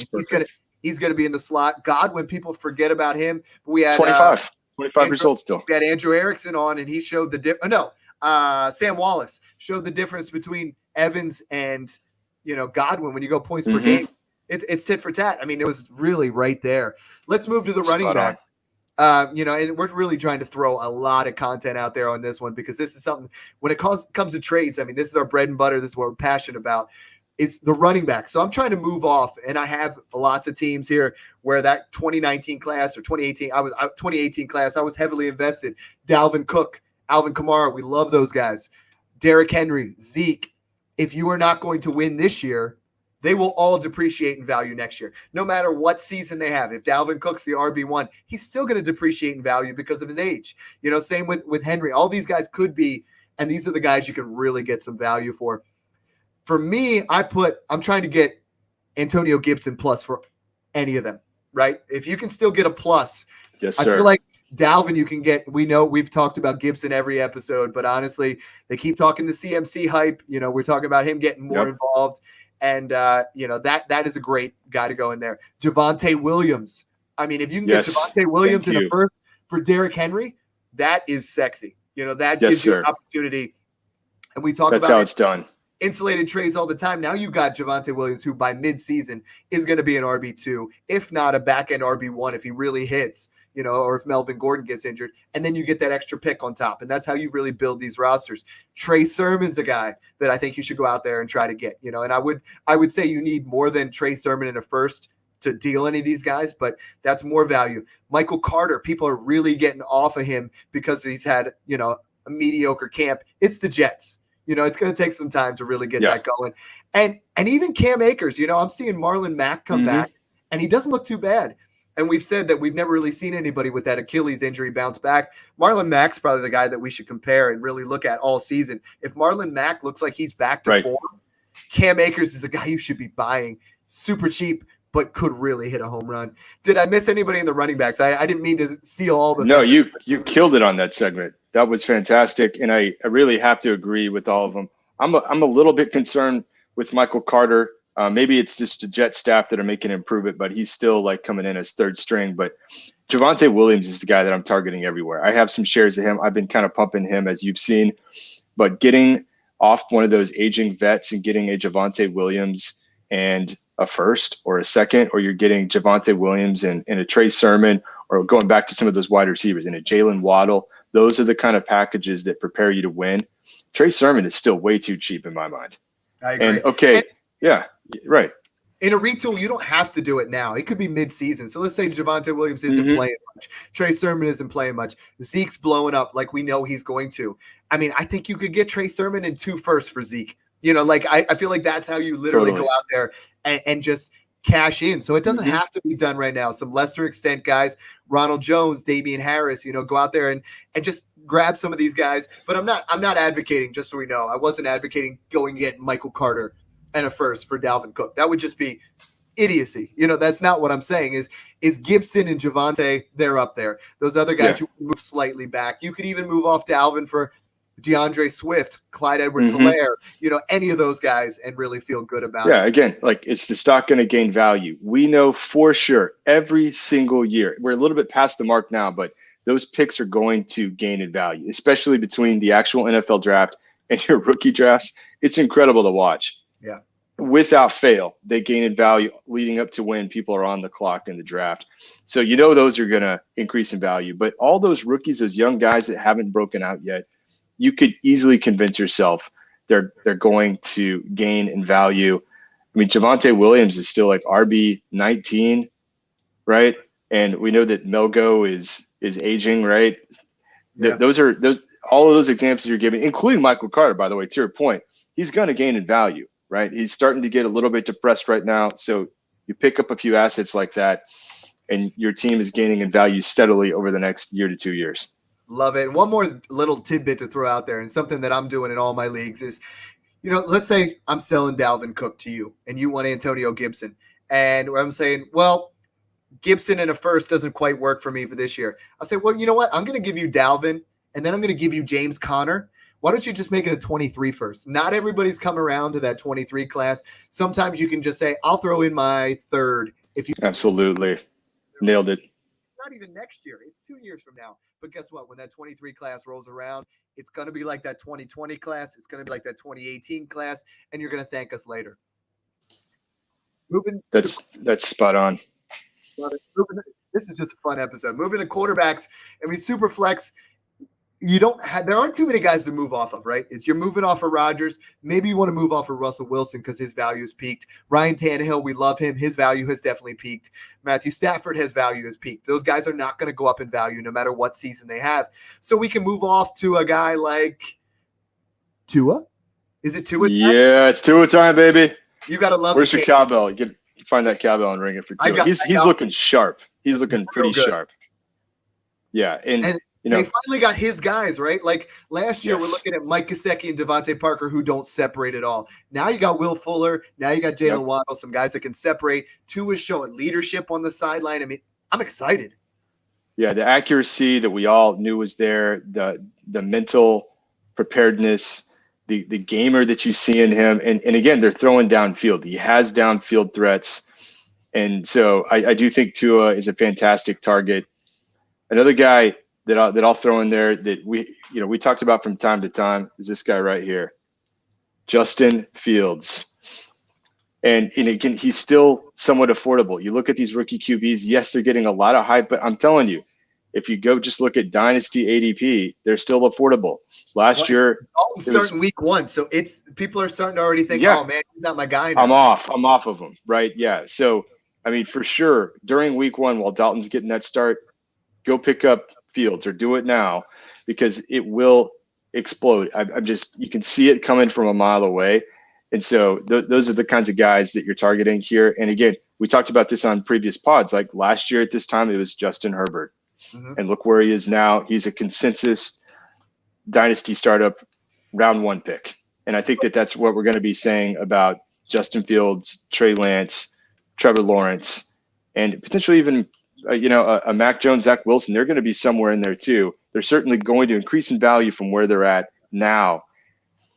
He's gonna be in the slot. Godwin, people forget about him. But we had 25 results still. We had Andrew Erickson on, and he showed Sam Wallace showed the difference between Evans and Godwin when you go points per game. It's tit for tat. I mean, it was really right there. Let's move to the running back. And we're really trying to throw a lot of content out there on this one because this is something when it comes to trades. I mean, this is our bread and butter. This is what we're passionate about. Is the running back. So I'm trying to move off, and I have lots of teams here where that 2019 class or 2018 class, I was heavily invested. Dalvin Cook, Alvin Kamara, we love those guys. Derrick Henry, Zeke. If you are not going to win this year, they will all depreciate in value next year, no matter what season they have. If Dalvin Cook's the RB1, he's still going to depreciate in value because of his age. Same with Henry. All these guys could be, and these are the guys you can really get some value for. For me, I'm trying to get Antonio Gibson plus for any of them, right? If you can still get a plus, yes, sir. I feel like Dalvin you can get. We know we've talked about Gibson every episode, but honestly, they keep talking the CMC hype. We're talking about him getting more involved, and that is a great guy to go in there. Javonte Williams. I mean, if you can get Javonte Williams in a first for Derrick Henry, that is sexy. That gives you an opportunity. And we talk about that's how it's done. Insulated trades all the time. Now you've got Javonte Williams, who by midseason is going to be an RB2, if not a back-end RB1 if he really hits, or if Melvin Gordon gets injured. And then you get that extra pick on top. And that's how you really build these rosters. Trey Sermon's a guy that I think you should go out there and try to get, and I would say you need more than Trey Sermon in a first to deal any of these guys, but that's more value. Michael Carter, people are really getting off of him because he's had, a mediocre camp. It's the Jets. It's going to take some time to really get that going. And even Cam Akers, I'm seeing Marlon Mack come back, and he doesn't look too bad. And we've said that we've never really seen anybody with that Achilles injury bounce back. Marlon Mack's probably the guy that we should compare and really look at all season. If Marlon Mack looks like he's back to form, Cam Akers is a guy you should be buying super cheap, but could really hit a home run. Did I miss anybody in the running backs? I didn't mean to steal all the. No, you killed it on that segment. That was fantastic, and I really have to agree with all of them. I'm a little bit concerned with Michael Carter. Maybe it's just the Jet staff that are making an improvement, but he's still like coming in as third string. But Javonte Williams is the guy that I'm targeting everywhere. I have some shares of him. I've been kind of pumping him, as you've seen, but getting off one of those aging vets and getting a Javonte Williams and a first or a second, or you're getting Javonte Williams and a Trey Sermon, or going back to some of those wide receivers and a Jalen Waddle. Those are the kind of packages that prepare you to win. Trey Sermon is still way too cheap in my mind. I agree. And yeah, right. In a retool, you don't have to do it now. It could be mid-season. So let's say Javonte Williams isn't playing much. Trey Sermon isn't playing much. Zeke's blowing up like we know he's going to. I mean, I think you could get Trey Sermon and 2 firsts for Zeke. You know, like I feel like that's how you literally go out there and just cash in. So it doesn't have to be done right now. Some lesser extent guys, Ronald Jones, Damian Harris, you know, go out there and just grab some of these guys. But I'm not advocating, just so we know. I wasn't advocating going and get Michael Carter and a first for Dalvin Cook. That would just be idiocy. You know, that's not what I'm saying. Is Gibson and Javonte, they're up there. Those other guys, you can move slightly back. You could even move off Dalvin for DeAndre Swift, Clyde Edwards-Helaire, you know, any of those guys, and really feel good about it. Yeah, again, like, is the stock going to gain value? We know for sure every single year. We're a little bit past the mark now, but those picks are going to gain in value, especially between the actual NFL draft and your rookie drafts. It's incredible to watch. Yeah. Without fail, they gain in value leading up to when people are on the clock in the draft. So you know those are going to increase in value. But all those rookies, those young guys that haven't broken out yet, you could easily convince yourself they're going to gain in value. I mean, Javonte Williams is still like RB 19, right? And we know that Melgo is aging, right? Yeah. Those all of those examples you're giving, including Michael Carter, by the way, to your point, he's going to gain in value, right? He's starting to get a little bit depressed right now. So you pick up a few assets like that, and your team is gaining in value steadily over the next year to 2 years. Love it. And one more little tidbit to throw out there, and something that I'm doing in all my leagues is, you know, let's say I'm selling Dalvin Cook to you and you want Antonio Gibson. And I'm saying, well, Gibson in a first doesn't quite work for me for this year. I'll say, well, you know what? I'm going to give you Dalvin, and then I'm going to give you James Conner. Why don't you just make it a 23 first? Not everybody's come around to that 23 class. Sometimes you can just say, I'll throw in my third. If you Absolutely. Nailed it. Not even next year. It's 2 years from now. But guess what? When that 23 class rolls around, it's going to be like that 2020 class. It's going to be like that 2018 class, and you're going to thank us later. That's spot on. This is just a fun episode. Moving to quarterbacks. I mean, super flex. There aren't too many guys to move off of, right? You're moving off of Rodgers. Maybe you want to move off of Russell Wilson because his value has peaked. Ryan Tannehill, we love him. His value has definitely peaked. Matthew Stafford, his value has peaked. Those guys are not going to go up in value no matter what season they have. So we can move off to a guy like Tua. Is it Tua? Yeah, it's Tua time, baby. You got to love it. Where's your cowbell? You find that cowbell and ring it for Tua. He's looking sharp. He's looking pretty sharp. Yeah, and you know, they finally got his guys, right? Like last year, we're looking at Mike Gesicki and Devontae Parker, who don't separate at all. Now you got Will Fuller. Now you got Jalen Waddle, some guys that can separate. Tua is showing leadership on the sideline. I mean, I'm excited. Yeah, the accuracy that we all knew was there, the mental preparedness, the gamer that you see in him. And again, they're throwing downfield. He has downfield threats. And so I do think Tua is a fantastic target. Another guy that I'll throw in there that we talked about from time to time is this guy right here, Justin Fields. And again, he's still somewhat affordable. You look at these rookie QBs, yes, they're getting a lot of hype, but I'm telling you, if you go just look at Dynasty ADP, they're still affordable. Last year, starting week 1, so people are starting to already think, oh man, he's not my guy now. I'm off of him, right? Yeah. So I mean, for sure, during week 1, while Dalton's getting that start, go pick up Fields or do it now because it will explode. You can see it coming from a mile away. And so those are the kinds of guys that you're targeting here. And again, we talked about this on previous pods. Like last year at this time, it was Justin Herbert. Mm-hmm. And look where he is now. He's a consensus Dynasty startup round 1 pick. And I think that's what we're going to be saying about Justin Fields, Trey Lance, Trevor Lawrence, and potentially even a Mac Jones, Zach Wilson, they're going to be somewhere in there too. They're certainly going to increase in value from where they're at now.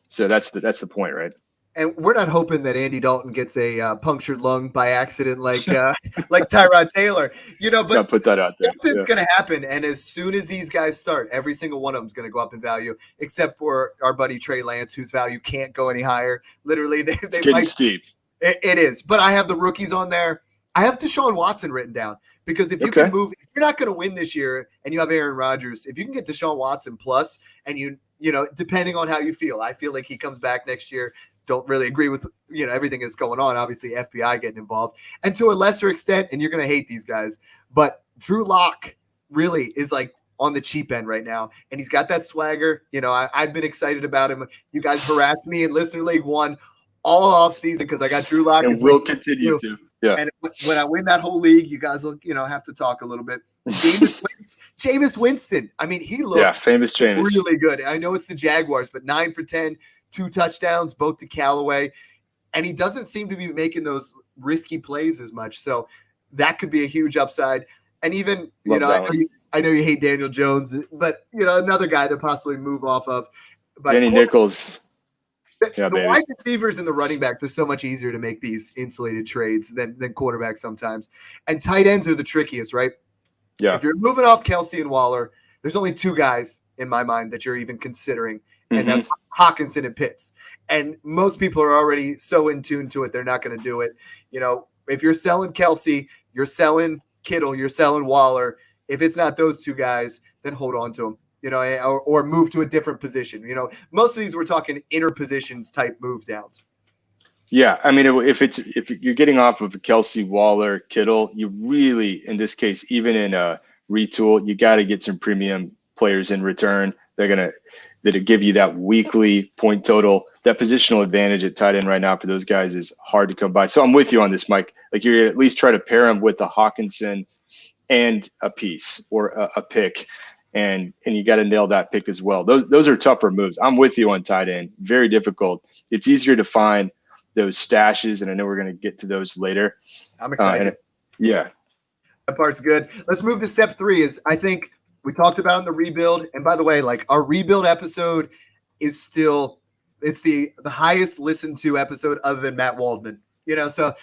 So that's the point, right? And we're not hoping that Andy Dalton gets a punctured lung by accident, like Tyrod Taylor, But put that out there. Something's going to happen, and as soon as these guys start, every single one of them is going to go up in value, except for our buddy Trey Lance, whose value can't go any higher. Literally, it's getting steep. It is, but I have the rookies on there. I have Deshaun Watson written down because if you can move, if you're not going to win this year, and you have Aaron Rodgers, if you can get Deshaun Watson plus, and depending on how you feel, I feel like he comes back next year. Don't really agree with everything that's going on. Obviously, FBI getting involved, and to a lesser extent, and you're going to hate these guys, but Drew Lock really is like on the cheap end right now, and he's got that swagger. I've been excited about him. You guys harassed me in Listener League 1 all off season because I got Drew Lock, and we'll continue to. Yeah. And when I win that whole league, you guys will have to talk a little bit. Jameis Winston. I mean, he looked famous Jameis, really good. I know it's the Jaguars, but 9 for 10. 2 touchdowns, both to Callaway, and he doesn't seem to be making those risky plays as much. So that could be a huge upside. And even, I know you hate Daniel Jones, but another guy to possibly move off of. But Danny Nichols. The wide receivers and the running backs are so much easier to make these insulated trades than quarterbacks sometimes. And tight ends are the trickiest, right? Yeah. If you're moving off Kelsey and Waller, there's only 2 guys in my mind that you're even considering. And that's Hawkinson and Pitts. And most people are already so in tune to it, they're not going to do it. If you're selling Kelsey, you're selling Kittle, you're selling Waller. If it's not those 2 guys, then hold on to them, or move to a different position. Most of these we're talking inner positions type move downs. Yeah, I mean, if you're getting off of Kelsey, Waller, Kittle, you really, in this case, even in a retool, you got to get some premium players in return. That'll give you that weekly point total. That positional advantage at tight end right now for those guys is hard to come by. So I'm with you on this, Mike. Like you're at least try to pair them with a Hawkinson and a piece or a pick, and you got to nail that pick as well. Those are tougher moves. I'm with you on tight end. Very difficult. It's easier to find those stashes, and I know we're going to get to those later. I'm excited. Yeah, that part's good. Let's move to step 3. I think we talked about in the rebuild, and by the way, like our rebuild episode is still it's the highest listened to episode other than Matt Waldman. So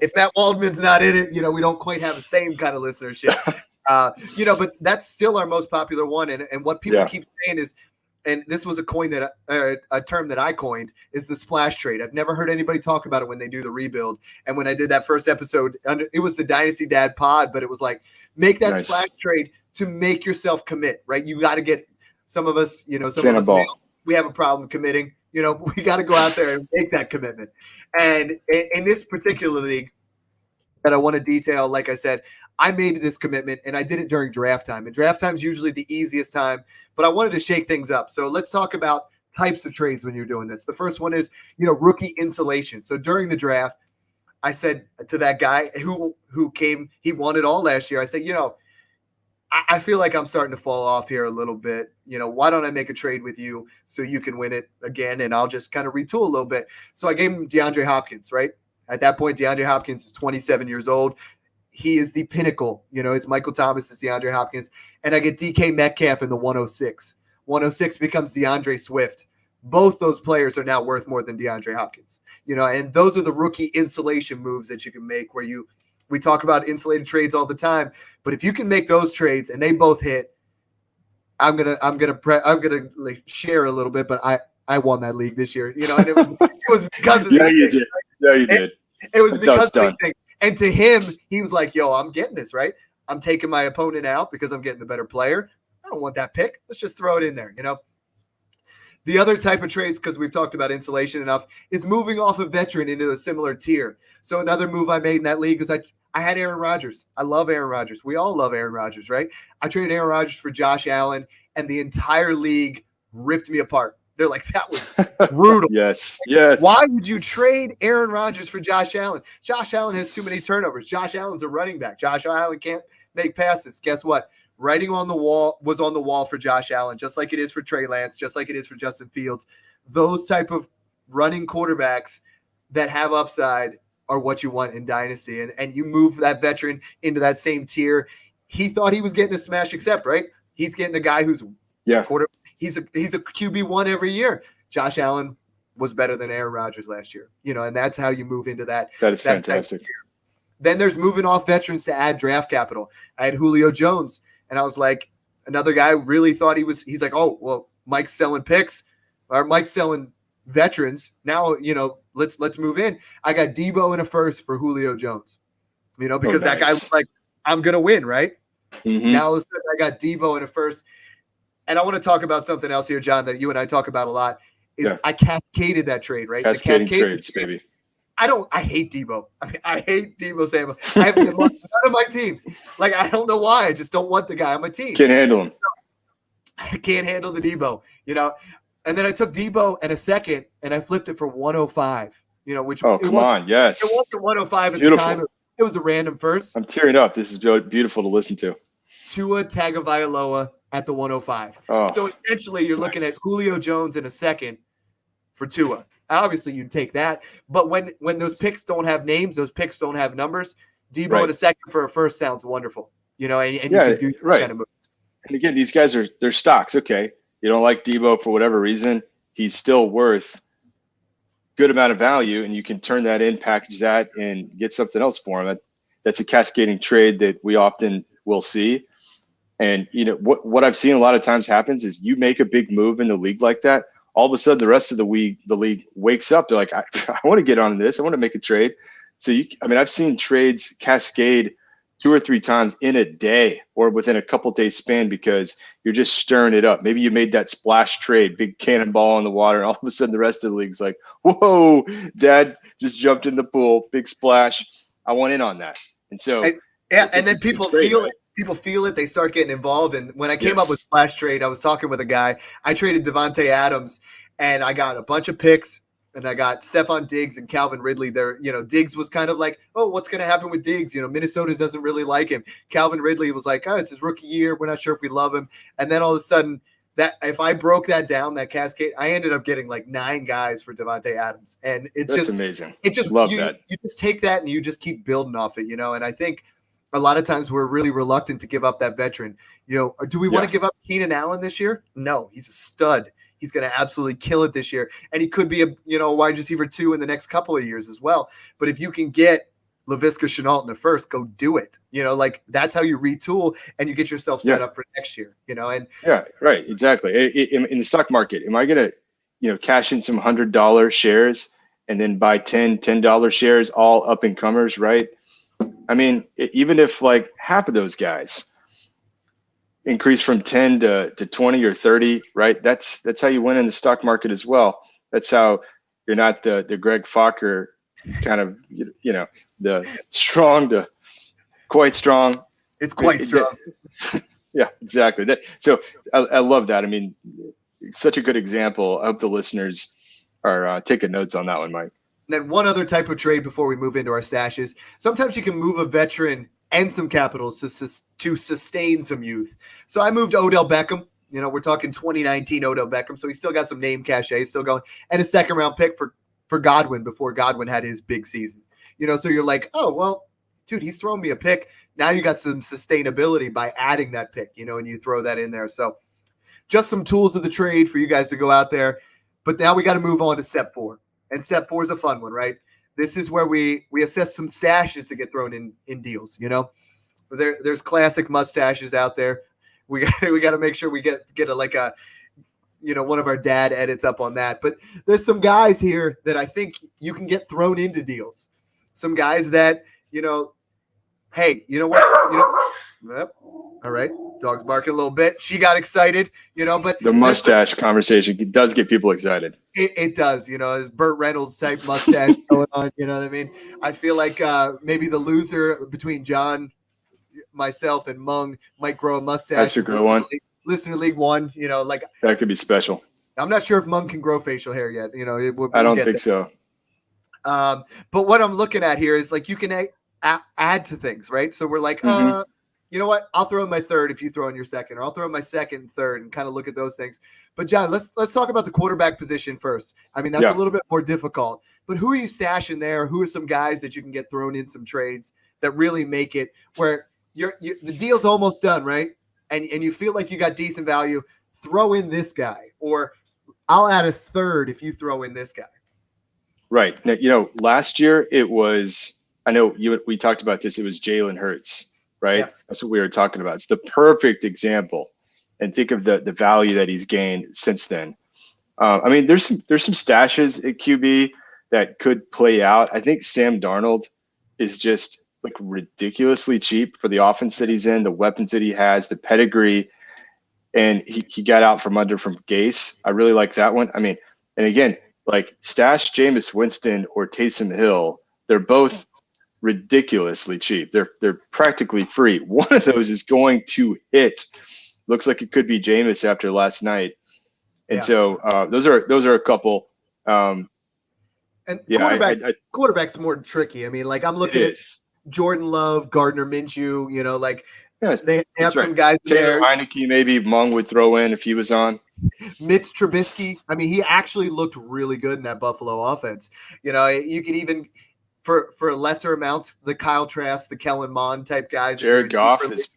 if Matt Waldman's not in it, we don't quite have the same kind of listenership. But that's still our most popular one. And what people keep saying is, and this was a term that I coined, is the splash trade. I've never heard anybody talk about it when they do the rebuild. And when I did that first episode, it was the Dynasty Dad pod, but it was like, make that splash trade to make yourself commit, right? You got to get some of us, some of us males, we have a problem committing. We got to go out there and make that commitment. And in this particular league that I want to detail, like I said, I made this commitment and I did it during draft time. And draft time is usually the easiest time, but I wanted to shake things up. So let's talk about types of trades when you're doing this. The first one is, rookie insulation. So during the draft, I said to that guy who came, he won it all last year. I said, I feel like I'm starting to fall off here a little bit. Why don't I make a trade with you so you can win it again? And I'll just kind of retool a little bit. So I gave him DeAndre Hopkins, right? At that point, DeAndre Hopkins is 27 years old. He is the pinnacle. It's Michael Thomas, it's DeAndre Hopkins. And I get DK Metcalf in the 106. 106 becomes DeAndre Swift. Both those players are now worth more than DeAndre Hopkins. And those are the rookie insulation moves that you can make where we talk about insulated trades all the time, but if you can make those trades and they both hit, I'm gonna like share a little bit. But I won that league this year, and it was because of you did. Yeah, you did. It was because of the thing. And to him, he was like, "Yo, I'm getting this right. I'm taking my opponent out because I'm getting the better player. I don't want that pick. Let's just throw it in there." The other type of trades, because we've talked about insulation enough, is moving off a veteran into a similar tier. So another move I made in that league is I had Aaron Rodgers. I love Aaron Rodgers. We all love Aaron Rodgers, right? I traded Aaron Rodgers for Josh Allen, and the entire league ripped me apart. They're like, that was brutal. Yes. Why would you trade Aaron Rodgers for Josh Allen? Josh Allen has too many turnovers. Josh Allen's a running back. Josh Allen can't make passes. Guess what? Writing on the wall for Josh Allen, just like it is for Trey Lance, just like it is for Justin Fields. Those type of running quarterbacks that have upside are what you want in Dynasty. And you move that veteran into that same tier. He thought he was getting a smash accept, right? He's getting a guy who's he's a QB1 every year. Josh Allen was better than Aaron Rodgers last year, and that's how you move into that. That is fantastic. Then there's moving off veterans to add draft capital. I had Julio Jones, and I was like, another guy really thought he's like, oh, well, Mike's selling picks, or Mike's selling veterans. Now, let's move in. I got Debo in a first for Julio Jones, because that guy was like, I'm going to win, right? Mm-hmm. Now all of a sudden I got Debo in a first. And I want to talk about something else here, John, that you and I talk about a lot. I cascaded that trade, right? Cascading trades, baby. I hate Debo. I hate Debo Samuel. I have none of my teams. Like, I don't know why. I just don't want the guy on my team. Can't handle him. I can't handle the Debo, And then I took Debo and a second, and I flipped it for 105, which come on, yes. It wasn't 105 at Beautiful. the time. It was a random first. I'm tearing up. This is beautiful to listen to. Tua Tagovailoa at the 105. So essentially, you're looking at Julio Jones in a second for Tua. Obviously, you'd take that. But when those picks don't have names, those picks don't have numbers, Debo in a second for a first sounds wonderful. And you can do that kind of moves. And again, these guys they're stocks. Okay, you don't like Debo for whatever reason, he's still worth good amount of value, and you can turn that in, package that, and get something else for him. That's a cascading trade that we often will see. And what I've seen a lot of times happens is you make a big move in the league like that, all of a sudden the rest of the league wakes up. They're like, I want to get on this. I want to make a trade. So I've seen trades cascade 2 or 3 times in a day or within a couple days span because you're just stirring it up. Maybe you made that splash trade, big cannonball in the water, and all of a sudden the rest of the league's like, whoa, Dad just jumped in the pool, big splash. I want in on that. And so and then people feel it. People feel it. They start getting involved. And when I came up with splash trade, I was talking with a guy. I traded Devontae Adams, and I got a bunch of picks, and I got Stephon Diggs and Calvin Ridley there. Diggs was kind of like, oh, what's going to happen with Diggs? Minnesota doesn't really like him. Calvin Ridley was like, oh, it's his rookie year. We're not sure if we love him. And then all of a sudden, that if I broke that down, that cascade, I ended up getting like 9 guys for Devontae Adams. And it's That's amazing. It just love that. You just take that and you just keep building off it, And I think a lot of times we're really reluctant to give up that veteran. Do we want to give up Keenan Allen this year? No, he's a stud. He's going to absolutely kill it this year. And he could be a wide receiver 2 in the next couple of years as well. But if you can get Laviska Shenault in the first, go do it. That's how you retool and you get yourself set up for next year, and yeah, right. Exactly. In the stock market, am I going to, cash in some $100 shares and then buy $10 shares, all up and comers, right? I mean, even if like half of those guys increase from 10 to 20 or 30, right? That's how you win in the stock market as well. That's how you're not the Greg Fokker kind of, the strong, the quite strong. It's quite strong. Yeah, exactly. So I love that. I mean, such a good example. I hope the listeners are taking notes on that one, Mike. And then one other type of trade before we move into our stashes. Sometimes you can move a veteran and some capital to sustain some youth. So I moved Odell Beckham. We're talking 2019 Odell Beckham. So he's still got some name cachet, still going. And a second-round pick for Godwin before Godwin had his big season. So you're like, oh, well, dude, he's throwing me a pick. Now you got some sustainability by adding that pick, and you throw that in there. So just some tools of the trade for you guys to go out there. But now we got to move on to step 4. And step 4 is a fun one, right? This is where we assess some stashes to get thrown in deals. There's classic mustaches out there. We got to make sure we get one of our dad edits up on that. But there's some guys here that I think you can get thrown into deals. Some guys that hey, yep. All right. Dog's barking a little bit. She got excited, but the mustache conversation does get people excited. It does, as Burt Reynolds type mustache going on. You know what I mean? I feel like maybe the loser between John, myself, and Mung might grow a mustache. Has to grow one. Listener League 1, that could be special. I'm not sure if Mung can grow facial hair yet. I don't think so. But what I'm looking at here is like you can add to things, right? So we're like, you know what? I'll throw in my third if you throw in your second, or I'll throw in my second and third and kind of look at those things. But John, let's talk about the quarterback position first. I mean, that's a little bit more difficult. But who are you stashing there? Who are some guys that you can get thrown in some trades that really make it where the deal's almost done, right? And you feel like you got decent value. Throw in this guy, or I'll add a third if you throw in this guy. Right. Now, last year it was. I know we talked about this. It was Jalen Hurts, right? Yes. That's what we were talking about. It's the perfect example. And think of the value that he's gained since then. I mean, there's some stashes at QB that could play out. I think Sam Darnold is just like ridiculously cheap for the offense that he's in, the weapons that he has, the pedigree, and he got out from under from Gase. I really like that one. I mean, and again, like stash Jameis Winston or Taysom Hill, they're both ridiculously cheap. They're practically free. One of those is going to hit. Looks like it could be Jameis after last night. And so those are a couple. And quarterback's more tricky. I mean, like I'm looking at Jordan Love, Gardner Minshew, like they have some guys Taylor there. Heineke, maybe Mung would throw in if he was on. Mitch Trubisky. I mean, he actually looked really good in that Buffalo offense. You could even for lesser amounts, the Kyle Trask, the Kellen Mond type guys. Jared Goff is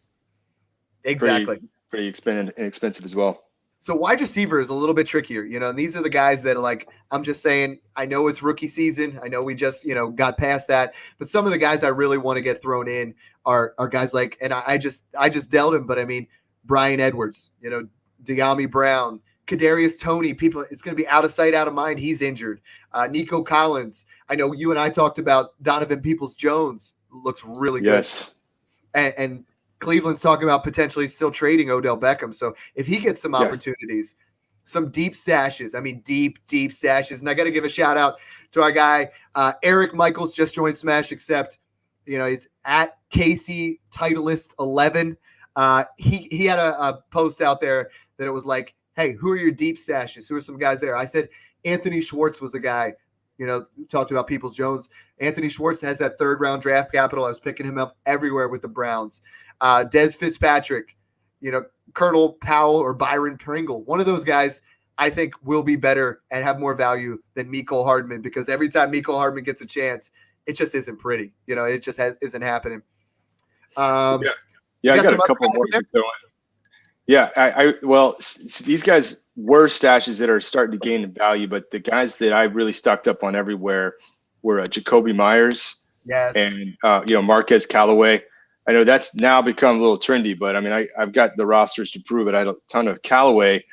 pretty inexpensive as well. So wide receiver is a little bit trickier, and these are the guys that are like, I'm just saying, I know it's rookie season. I know we just, got past that, but some of the guys I really want to get thrown in are guys like, and I just dealt him, but I mean, Brian Edwards, De'Ami Brown, Kadarius Toney, it's going to be out of sight, out of mind. He's injured. Nico Collins. I know you and I talked about Donovan Peoples-Jones. Looks really good. Yes. And Cleveland's talking about potentially still trading Odell Beckham. So if he gets some opportunities, some deep stashes, deep stashes. And I got to give a shout out to our guy, Eric Michaels, just joined Smash Accept. He's at Casey Titleist 11. He had a post out there that it was like, hey, who are your deep stashes? Who are some guys there? I said Anthony Schwartz was the guy. Talked about Peoples-Jones. Anthony Schwartz has that third-round draft capital. I was picking him up everywhere with the Browns. Des Fitzpatrick, Colonel Powell or Byron Pringle. One of those guys I think will be better and have more value than Mecole Hardman, because every time Mecole Hardman gets a chance, it just isn't pretty. It just isn't happening. I got a couple more to throw in. Yeah, these guys were stashes that are starting to gain in value, but the guys that I really stocked up on everywhere were Jacoby Myers, and Marquez Callaway. I know that's now become a little trendy, but I mean, I've got the rosters to prove it. I had a ton of Callaway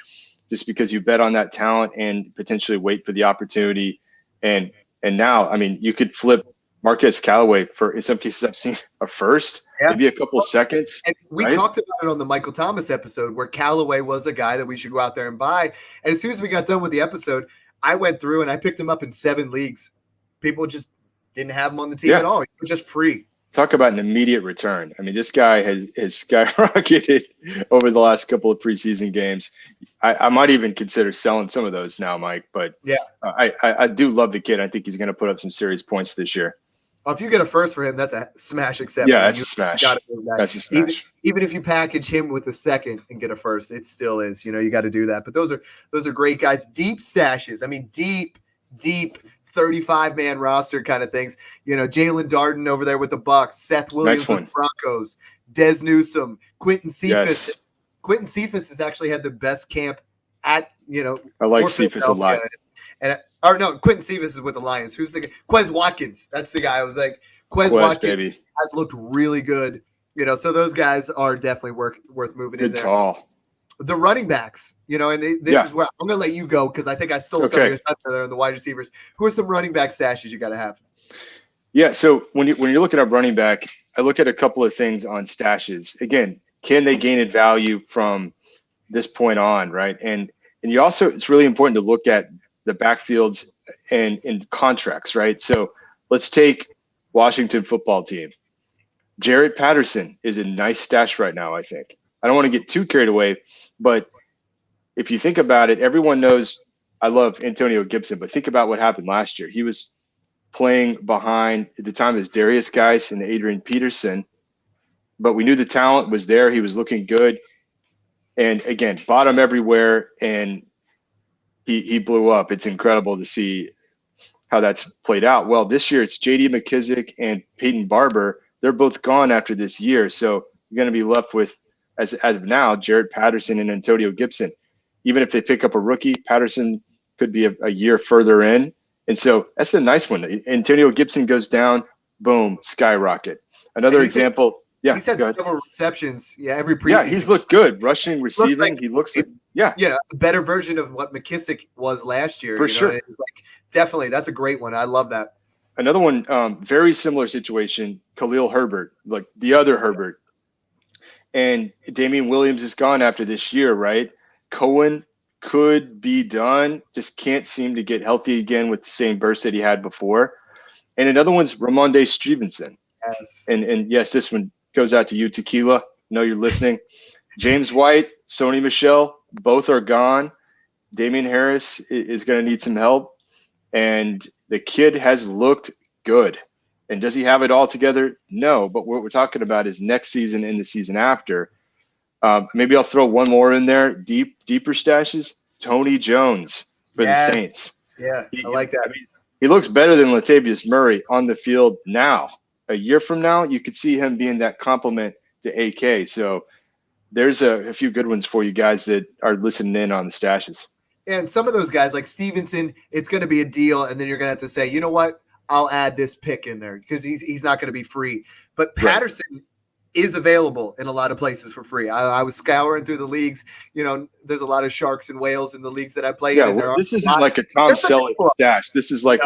just because you bet on that talent and potentially wait for the opportunity. And now, I mean, you could flip Marquez Callaway for, in some cases, I've seen a first, maybe a couple of seconds. And we talked about it on the Michael Thomas episode where Callaway was a guy that we should go out there and buy. And as soon as we got done with the episode, I went through and I picked him up in 7 leagues. People just didn't have him on the team at all. He was just free. Talk about an immediate return. I mean, this guy has skyrocketed over the last couple of preseason games. I might even consider selling some of those now, Mike. But I do love the kid. I think he's going to put up some serious points this year. Well, if you get a first for him, that's a smash accept. Yeah, that's a smash. That's a smash. Even if you package him with a second and get a first, it still is. You got to do that. But those are great guys. Deep stashes. I mean, deep 35-man roster kind of things. Jalen Darden over there with the Bucks, Seth Williams with the Broncos, Des Newsome, Quentin Cephas. Yes. Quentin Cephas has actually had the best camp at I like Cephas a lot. Quentin Cephas is with the Lions. Who's the guy? Quez Watkins. That's the guy. I was like, Quez Watkins baby. Has looked really good. So those guys are definitely worth moving in there. Good call. The running backs, and this is where I'm going to let you go because I think I stole some of your thunder there on the wide receivers. Who are some running back stashes you got to have? Yeah, so when you're looking at running back, I look at a couple of things on stashes. Again, can they gain in value from this point on, right? And you also, it's really important to look at the backfields and in contracts, right? So let's take Washington football team. Jarrett Patterson is a nice stash right now, I think. I don't want to get too carried away, but if you think about it, everyone knows I love Antonio Gibson, but think about what happened last year. He was playing behind, at the time, as Darius Geis and Adrian Peterson, but we knew the talent was there. He was looking good. And again, bottom everywhere. And he blew up. It's incredible to see how that's played out. Well, this year it's J.D. McKissick and Peyton Barber. They're both gone after this year, so you're going to be left with, as of now, Jared Patterson and Antonio Gibson. Even if they pick up a rookie, Patterson could be a year further in. And so that's a nice one. Antonio Gibson goes down, boom, skyrocket. Another example. Yeah, he's had several receptions. Yeah, every preseason. Yeah, he's looked good. Rushing, receiving. He looks like, a better version of what McKissick was last year. For sure. Definitely. That's a great one. I love that. Another one, very similar situation, Khalil Herbert, like the other Herbert. And Damian Williams is gone after this year, right? Cohen could be done, just can't seem to get healthy again with the same burst that he had before. And another one's Ramondre Stevenson. Yes. And yes, this one goes out to you, Tequila. I know you're listening. James White, Sony Michel, both are gone. Damian Harris is going to need some help. And the kid has looked good. And does he have it all together? No. But what we're talking about is next season and the season after. Maybe I'll throw one more in there. Deeper stashes. Tony Jones for the Saints. Yeah, I like that. I mean, he looks better than Latavius Murray on the field now. A year from now, you could see him being that complement to AK. So there's a few good ones for you guys that are listening in on the stashes. And some of those guys like Stevenson, it's going to be a deal. And then you're going to have to say, you know what? I'll add this pick in there because he's not going to be free. But Patterson is available in a lot of places for free. I was scouring through the leagues. You know, there's a lot of sharks and whales in the leagues that I play in. Well, this isn't like a Tom Selleck stash. This is like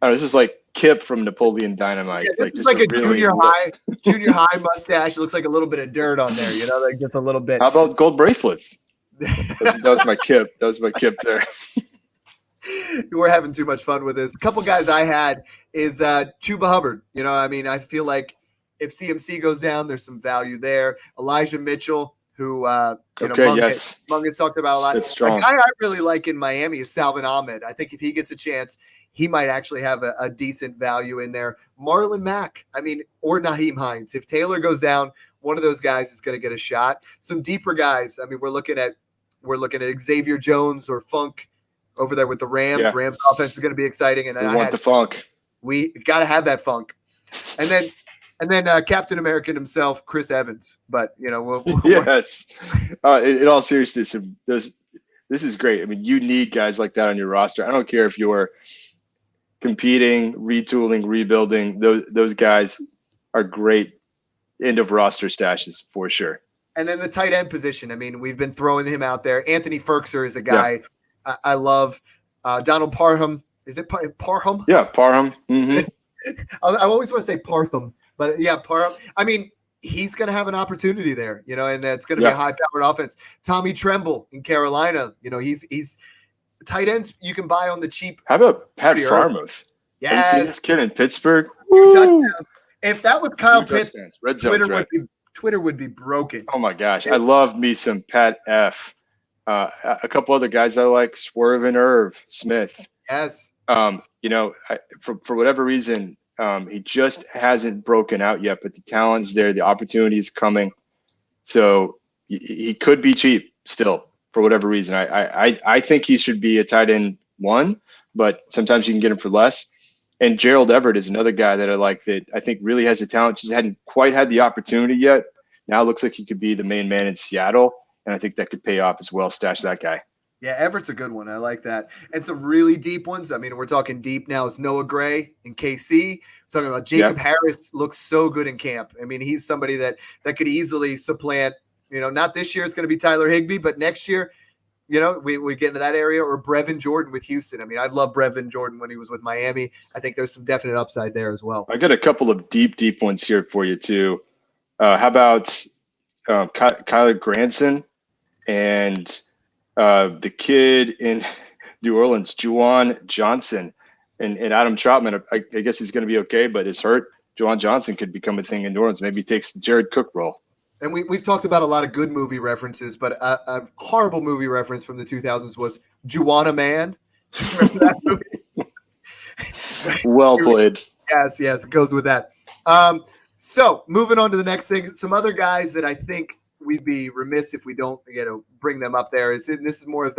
this is like Kip from Napoleon Dynamite. Yeah, this is like a junior high mustache. It looks like a little bit of dirt on there. You know, like just a little bit. How about gold bracelet? That was my Kip. That was my Kip there. We're having too much fun with this. A couple guys I had is Chuba Hubbard. You know, I mean, I feel like if CMC goes down, there's some value there. Elijah Mitchell, who Mungus talked about a lot. That's strong. A guy I really like in Miami is Salvin Ahmed. I think if he gets a chance, he might actually have a decent value in there. Marlon Mack, I mean, or Naheem Hines. If Taylor goes down, one of those guys is going to get a shot. Some deeper guys. I mean, we're looking at Xavier Jones or Funk over there with the Rams. Yeah. Rams offense is going to be exciting. And we want the Funk. We got to have that Funk. And then Captain American himself, Chris Evans. But, you know, yes. In all seriousness, this is great. I mean, you need guys like that on your roster. I don't care if you're competing, retooling, rebuilding. Those guys are great end of roster stashes for sure. And then the tight end position. I mean, we've been throwing him out there. Anthony Ferkser is a guy I love. Donald Parham. Is it Parham? Yeah, Parham. Mm-hmm. I always want to say Partham, but yeah, Parham. I mean, he's going to have an opportunity there, you know, and that's going to be a high-powered offense. Tommy Tremble in Carolina, you know, he's tight ends you can buy on the cheap. How about Pat Freiermuth? Yes. Have you seen this kid in Pittsburgh? If that was Kyle Pitts, Red Zone Twitter would be broken. Oh my gosh, I love me some Pat F. A couple other guys I like, Swerve and Irv Smith. Yes. You know, for whatever reason, he just hasn't broken out yet, but the talent's there, the opportunity is coming. So he could be cheap still for whatever reason. I think he should be a tight end 1, but sometimes you can get him for less. And Gerald Everett is another guy that I like that I think really has the talent, just hadn't quite had the opportunity yet. Now it looks like he could be the main man in Seattle, and I think that could pay off as well. Stash that guy. Yeah, Everett's a good one. I like that. And some really deep ones. I mean, we're talking deep now. It's Noah Gray in KC. We're talking about Jacob Harris. Looks so good in camp. I mean, he's somebody that could easily supplant, you know, not this year. It's going to be Tyler Higbee, but next year, you know, we get into that area, or Brevin Jordan with Houston. I mean, I love Brevin Jordan when he was with Miami. I think there's some definite upside there as well. I got a couple of deep ones here for you too. How about Kyler Granson and the kid in New Orleans, Juwan Johnson, and Adam Troutman? I guess he's going to be okay, but is hurt. Juwan Johnson could become a thing in New Orleans. Maybe he takes the Jared Cook role. And we've talked about a lot of good movie references, but a horrible movie reference from the 2000s was Juwanna Man. Do you remember that movie? Well played. Yes, it goes with that. So moving on to the next thing, some other guys that I think we'd be remiss if we don't, you know, bring them up there. This is more of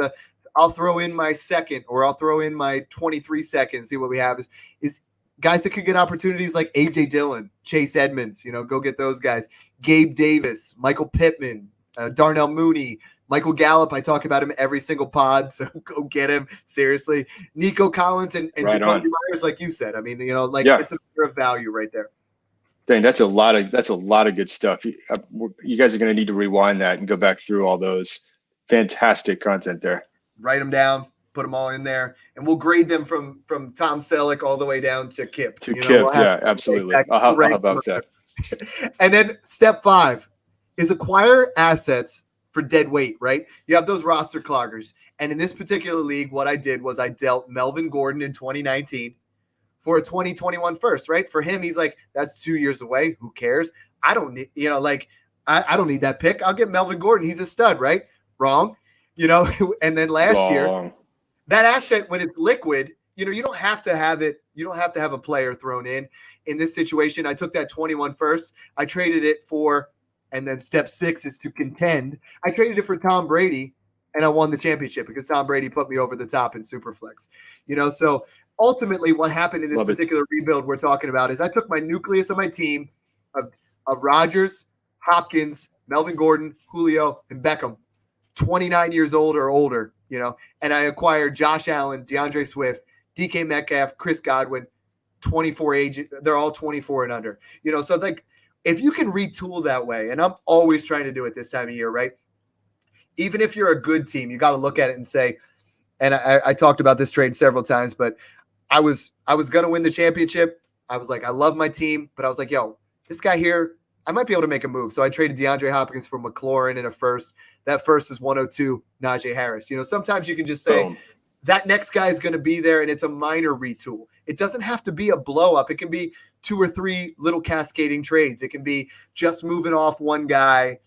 I'll throw in my second, or I'll throw in my 23 seconds. See what we have is guys that could get opportunities like AJ Dillon, Chase Edmonds. Go get those guys. Gabe Davis, Michael Pittman, Darnell Mooney, Michael Gallup. I talk about him every single pod, so go get him. Seriously. Nico Collins and right Jacoby Myers, like you said. I mean, it's a matter of value right there. Dang, that's a lot of good stuff. You guys are going to need to rewind that and go back through all those. Fantastic content there. Write them down, put them all in there, and we'll grade them from Tom Selleck all the way down to Kip. Yeah, absolutely. How about that? And then step 5 is acquire assets for dead weight, right? You have those roster cloggers. And in this particular league, what I did was I dealt Melvin Gordon in 2019 for a 2021 first, right? For him, he's like, that's 2 years away. Who cares? I don't need, I don't need that pick. I'll get Melvin Gordon. He's a stud, right? Wrong. And then last year, that asset, when it's liquid, you don't have to have it. You don't have to have a player thrown in. In this situation, I took that 21 first. I traded it for, and then step 6 is to contend. I traded it for Tom Brady, and I won the championship because Tom Brady put me over the top in Superflex. So ultimately what happened in this particular rebuild we're talking about is I took my nucleus of my team of Rodgers, Hopkins, Melvin Gordon, Julio, and Beckham, 29 years old or older, and I acquired Josh Allen, DeAndre Swift, DK Metcalf, Chris Godwin, 24 age. They're all 24 and under, so like if you can retool that way, and I'm always trying to do it this time of year, right? Even if you're a good team, you got to look at it and say, and I talked about this trade several times, but I was going to win the championship. I was like, I love my team, but I was like, yo, this guy here, I might be able to make a move. So I traded DeAndre Hopkins for McLaurin in a first. That first is 102, Najee Harris. Sometimes you can just say, Boom. That next guy is going to be there, and it's a minor retool. It doesn't have to be a blow up. It can be 2 or 3 little cascading trades. It can be just moving off one guy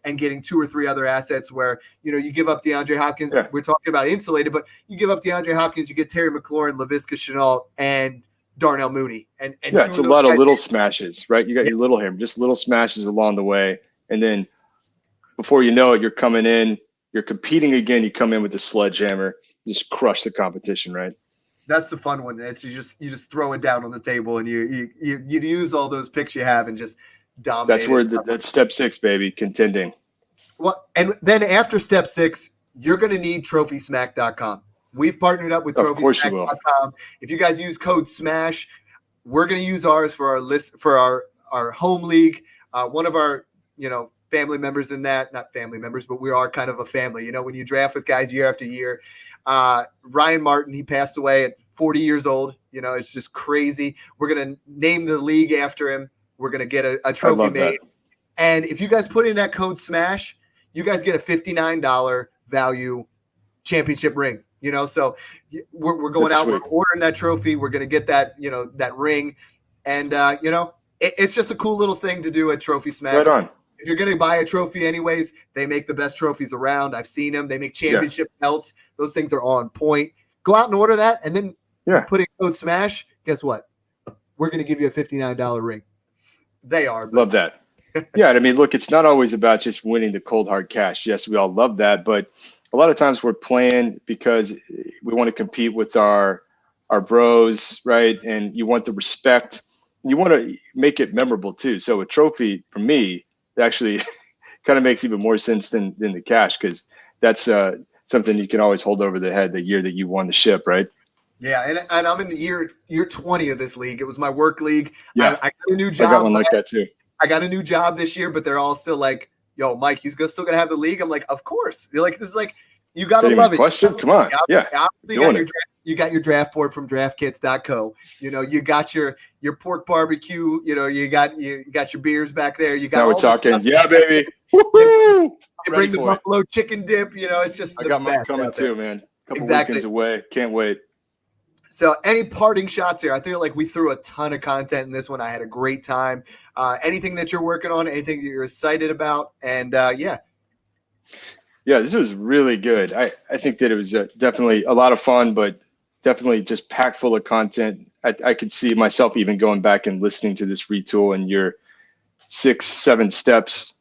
and getting 2 or 3 other assets where, you give up DeAndre Hopkins. Yeah. We're talking about insulated, but you give up DeAndre Hopkins, you get Terry McLaurin, Laviska Shenault, and Darnell Mooney. And it's a lot of little smashes, right? You got your little here, just little smashes along the way. And then before you know it, you're coming in, you're competing again. You come in with the sledgehammer, just crush the competition, right? That's the fun one. It's you just throw it down on the table and you use all those picks you have and just dominate. That's where that's step 6, baby, contending. Well, and then after step 6, you're going to need TrophySmack.com. We've partnered up with TrophySmack.com. If you guys use code SMASH, we're going to use ours for our list for our home league. One of our family members in that, not family members, but we are kind of a family. When you draft with guys year after year. Ryan Martin, he passed away at 40 years old. It's just crazy. We're going to name the league after him. We're going to get a trophy made. That. And if you guys put in that code SMASH, you guys get a $59 value championship ring. So we're going That's out, sweet. We're ordering that trophy. We're going to get that, that ring. And, it's just a cool little thing to do at Trophy Smack. Right on. If you're going to buy a trophy anyways, they make the best trophies around. I've seen them. They make championship belts. Those things are on point. Go out and order that. And then put in code SMASH. Guess what? We're going to give you a $59 ring. They are. But. Love that. Yeah. I mean, look, it's not always about just winning the cold hard cash. Yes, we all love that. But a lot of times we're playing because we want to compete with our bros, right? And you want the respect. You want to make it memorable too. So a trophy for me, actually kind of makes even more sense than the cash, because that's something you can always hold over the head the year that you won the ship, right? Yeah, and I'm in the year 20 of this league. It was my work league. Yeah, I got a new job. I got one like that too. I got a new job this year, but they're all still like, "Yo, Mike, you still gonna have the league?" I'm like, "Of course." You're like, "This is like, you gotta love it." Question? Come on, You got your draft board from DraftKits.co. You got your pork barbecue. You got your beers back there. You got. Now we're talking, yeah, baby. Woo-hoo! You bring the buffalo chicken dip. It's just. I got mine coming too, man. Couple weekends away. Can't wait. So, any parting shots here? I feel like we threw a ton of content in this one. I had a great time. Anything that you're working on? Anything that you're excited about? And yeah. Yeah, this was really good. I think that it was definitely a lot of fun, but definitely just packed full of content. I could see myself even going back and listening to this retool and your 6-7 steps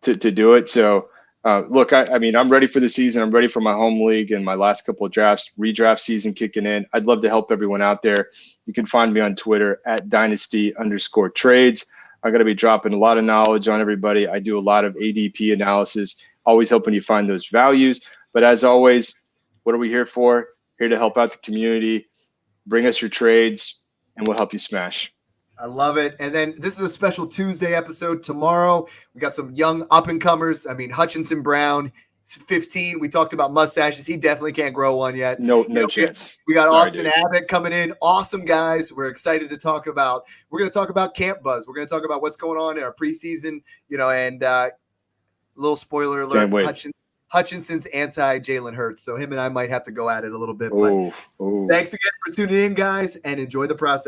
to do it. So Look, I mean, I'm ready for the season. I'm ready for my home league and my last couple of drafts, redraft season kicking in. I'd love to help everyone out there. You can find me on Twitter at Dynasty_trades. I'm going to be dropping a lot of knowledge on everybody. I do a lot of ADP analysis, always helping you find those values. But as always, what are we here for? Here to help out the community. Bring us your trades, and we'll help you smash. I love it. And then this is a special Tuesday episode. Tomorrow, we got some young up-and-comers. I mean, Hutchinson Brown, 15. We talked about mustaches. He definitely can't grow one yet. No chance. We got Sorry, Austin dude. Abbott coming in. Awesome guys. We're excited to talk about. We're going to talk about Camp Buzz. We're going to talk about what's going on in our preseason, and little spoiler alert, Can't wait. Hutchinson's anti-Jalen Hurts. So him and I might have to go at it a little bit. Ooh. Thanks again for tuning in, guys, and enjoy the process.